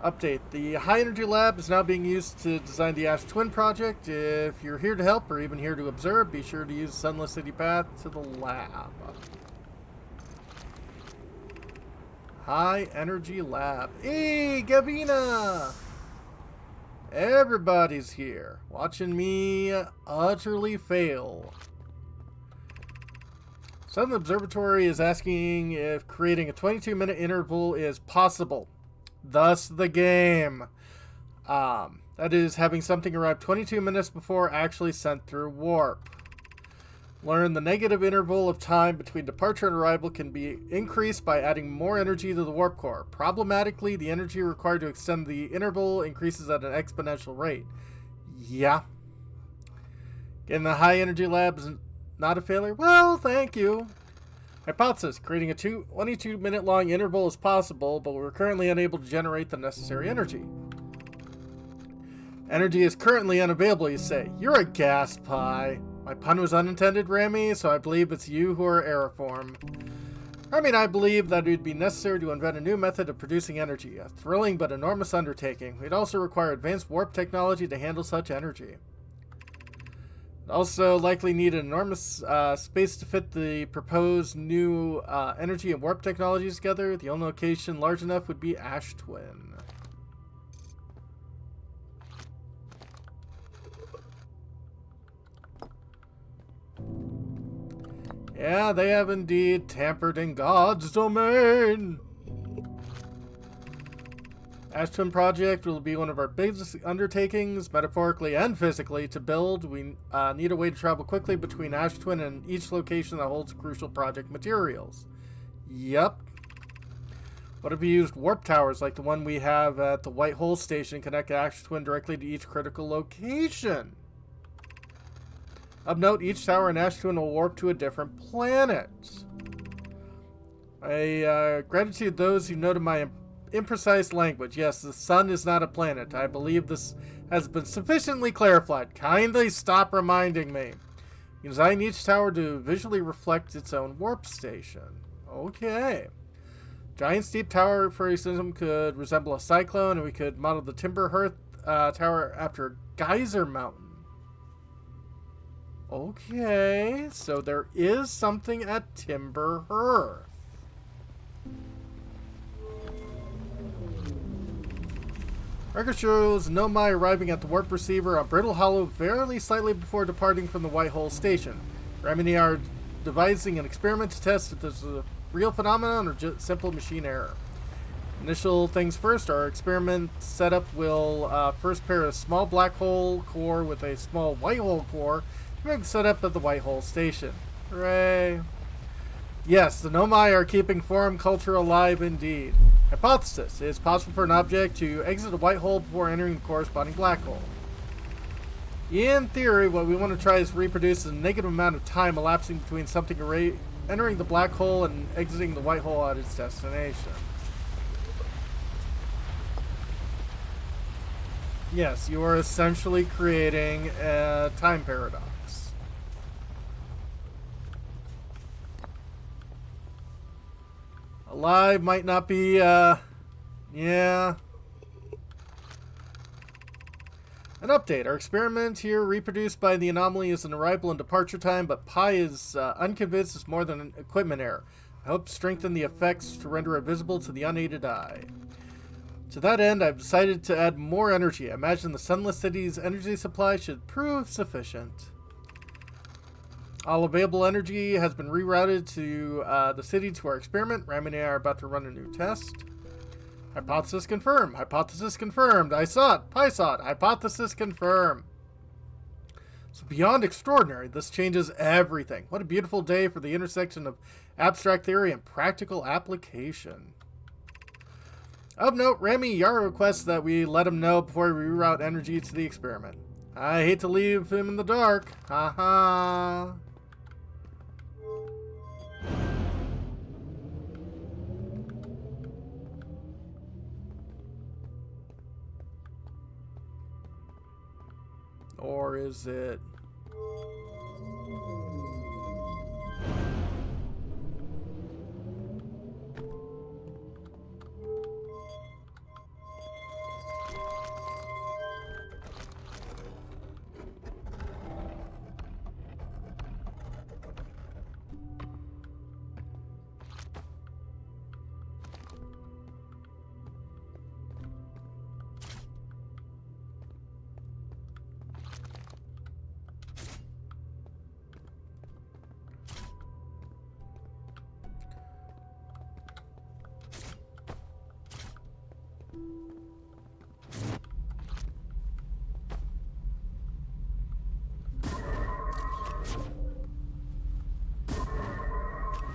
Speaker 1: Update. The High Energy Lab is now being used to design the Ash Twin project. If you're here to help or even here to observe, be sure to use the Sunless City path to the lab. High Energy Lab. Hey, Gavina! Everybody's here, watching me utterly fail. Southern Observatory is asking if creating a 22-minute interval is possible. Thus the game. That is, having something arrive 22 minutes before actually sent through warp. Learn the negative interval of time between departure and arrival can be increased by adding more energy to the warp core. Problematically, the energy required to extend the interval increases at an exponential rate. Yeah. Again, the High Energy Lab is not a failure. Well, thank you. Hypothesis. Creating a 22-minute long interval is possible, but we're currently unable to generate the necessary energy. Energy is currently unavailable, you say. You're a gas pie. My pun was unintended, Rami, so I believe it's you who are Aeriform. I believe that it would be necessary to invent a new method of producing energy. A thrilling but enormous undertaking. We'd also require advanced warp technology to handle such energy. Also likely need an enormous space to fit the proposed new energy and warp technologies together. The only location large enough would be Ash Twin. Yeah, they have indeed tampered in God's domain. Ash Twin Project will be one of our biggest undertakings, metaphorically and physically, to build. We need a way to travel quickly between Ash Twin and each location that holds crucial project materials. Yep. What if we used warp towers like the one we have at the White Hole Station and connect Ash Twin directly to each critical location? Of note, each tower in Ash Twin will warp to a different planet. Gratitude to those who noted my imprecise language. Yes, the sun is not a planet. I believe this has been sufficiently clarified. Kindly stop reminding me. You design each tower to visually reflect its own warp station. Okay. Giant steep tower for a system could resemble a cyclone, and we could model the Timber Hearth tower after a geyser mountain. Okay, so there is something at Timber Hearth. Record shows Nomai arriving at the warp receiver on Brittle Hollow very slightly before departing from the White Hole Station. Remini are devising an experiment to test if this is a real phenomenon or just simple machine error. Initial things first, our experiment setup will first pair a small black hole core with a small white hole core to make the setup of the White Hole Station. Hooray. Yes, the Nomai are keeping forum culture alive indeed. Hypothesis. It is possible for an object to exit a white hole before entering the corresponding black hole. In theory, what we want to try is reproduce the negative amount of time elapsing between something entering the black hole and exiting the white hole at its destination. Yes, you are essentially creating a time paradox. Alive might not be, yeah. An update. Our experiment here reproduced by the anomaly is an arrival and departure time, but Pi is unconvinced it's more than an equipment error. I hope to strengthen the effects to render it visible to the unaided eye. To that end, I've decided to add more energy. I imagine the Sunless City's energy supply should prove sufficient. All available energy has been rerouted to the city to our experiment. Rami and I are about to run a new test. Hypothesis confirmed. Hypothesis confirmed. I saw it. Pi saw it. Hypothesis confirmed. So beyond extraordinary, this changes everything. What a beautiful day for the intersection of abstract theory and practical application. Of note, Rami Yara requests that we let him know before we reroute energy to the experiment. I hate to leave him in the dark. Haha. Or is it...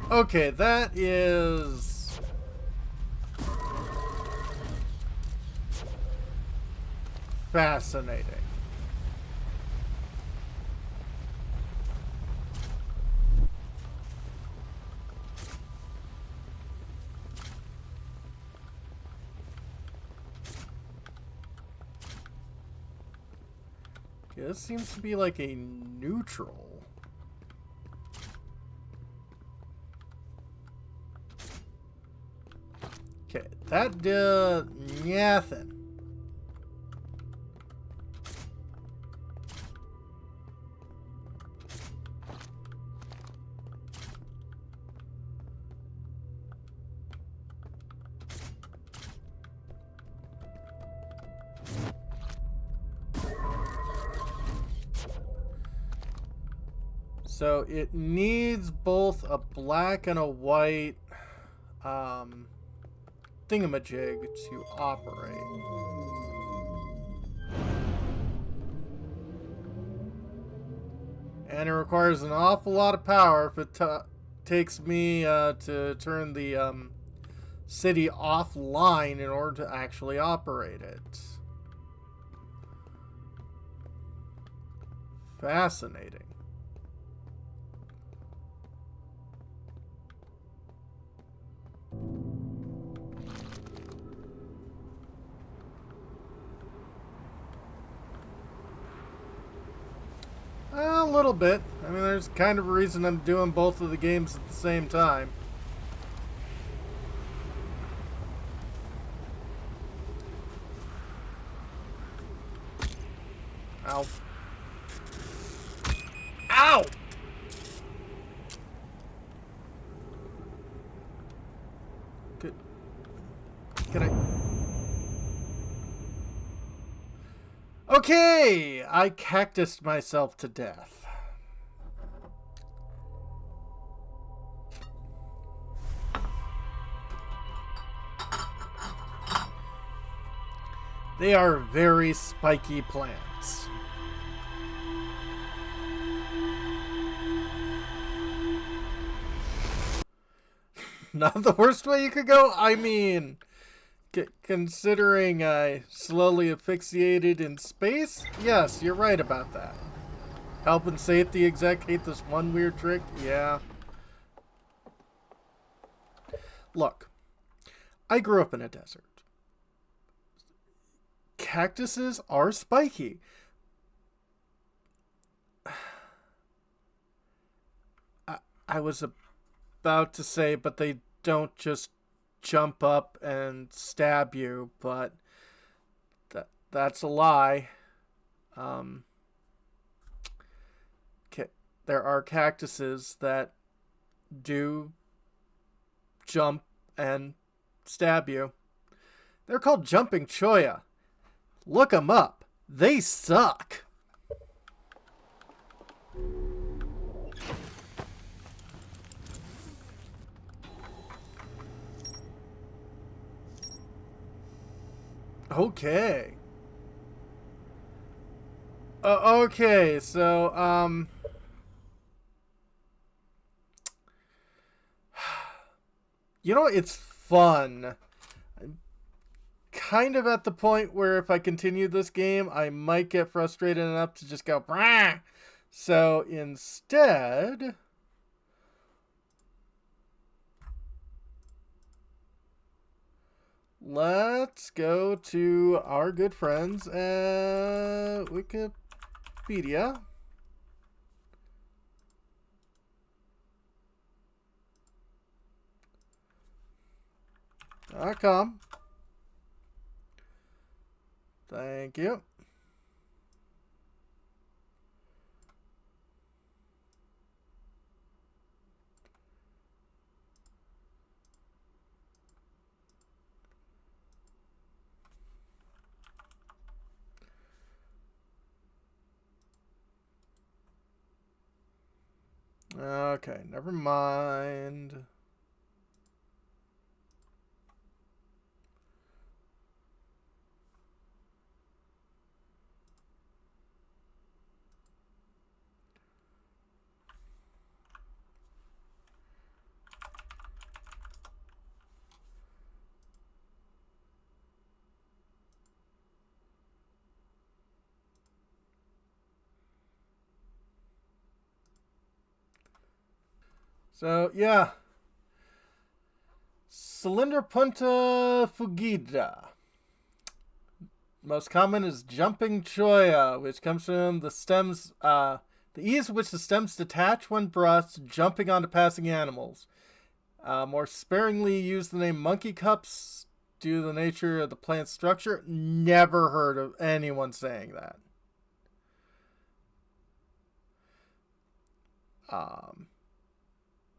Speaker 1: Okay, that is... fascinating. Okay, this seems to be like a neutral. Okay, that did nothing. So it needs both a black and a white thingamajig to operate. And it requires an awful lot of power if it takes me to turn the city offline in order to actually operate it. Fascinating. A little bit. I mean, there's kind of a reason I'm doing both of the games at the same time. Ow. Ow! Good. Can I... Okay! I cactused myself to death. They are very spiky plants. Not the worst way you could go. I mean, considering I slowly asphyxiated in space, yes, you're right about that. Health and safety exec hate this one weird trick. Yeah. Look, I grew up in a desert. Cactuses are spiky. I was about to say, but they don't just jump up and stab you, but that's a lie. Um, there are cactuses that do jump and stab you. They're called jumping cholla. Look them up. They suck. Okay. Okay, so, you know, it's fun. I'm kind of at the point where if I continue this game, I might get frustrated enough to just go, brah! So instead, let's go to our good friends at Wikipedia. .com. Thank you. Okay, never mind. So, yeah. Cylindropunta fugida. Most common is jumping cholla, which comes from the stems, the ease with which the stems detach when brushed, jumping onto passing animals. More sparingly use the name monkey cups due to the nature of the plant structure. Never heard of anyone saying that.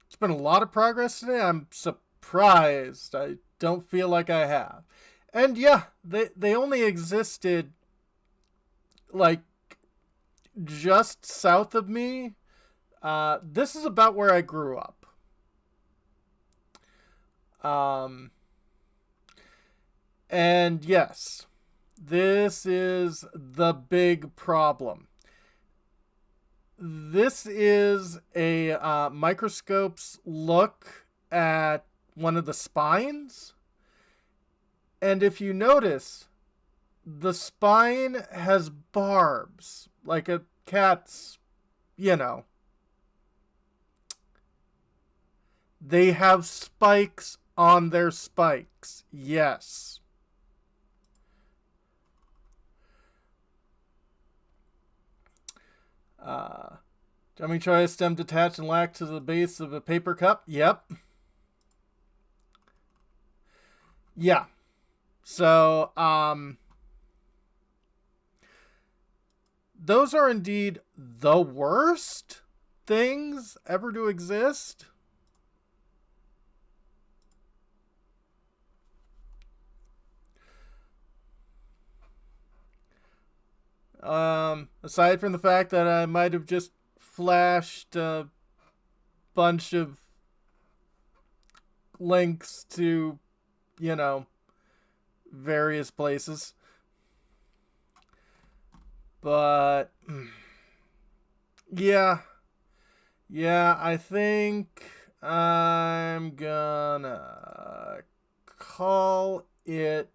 Speaker 1: It's been a lot of progress today. I'm surprised. I don't feel like I have. And yeah, they only existed like just south of me. This is about where I grew up. And yes, this is the big problem. This is a microscope's look at one of the spines. And if you notice, the spine has barbs, like a cat's, you know. They have spikes on their spikes. Yes. Jumping cholla stem detached and lack to the base of a paper cup. Yep. Yeah. So, those are indeed the worst things ever to exist. Aside from the fact that I might have just flashed a bunch of links to, you know, various places. But yeah, I think I'm gonna call it...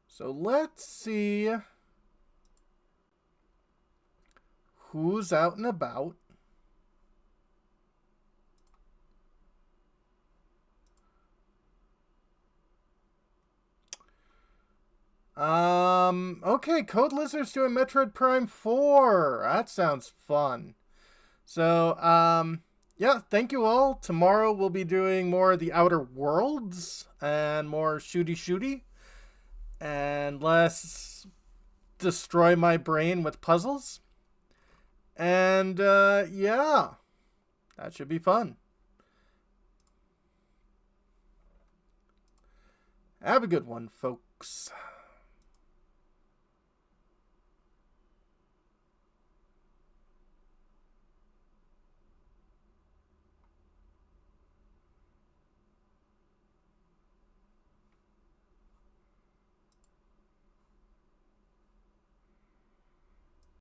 Speaker 1: So let's see who's out and about. Okay, Code Lizard's doing Metroid Prime 4. That sounds fun. So, yeah, thank you all. Tomorrow we'll be doing more of the Outer Worlds and more shooty, and less destroy my brain with puzzles. And, yeah, that should be fun. Have a good one, folks.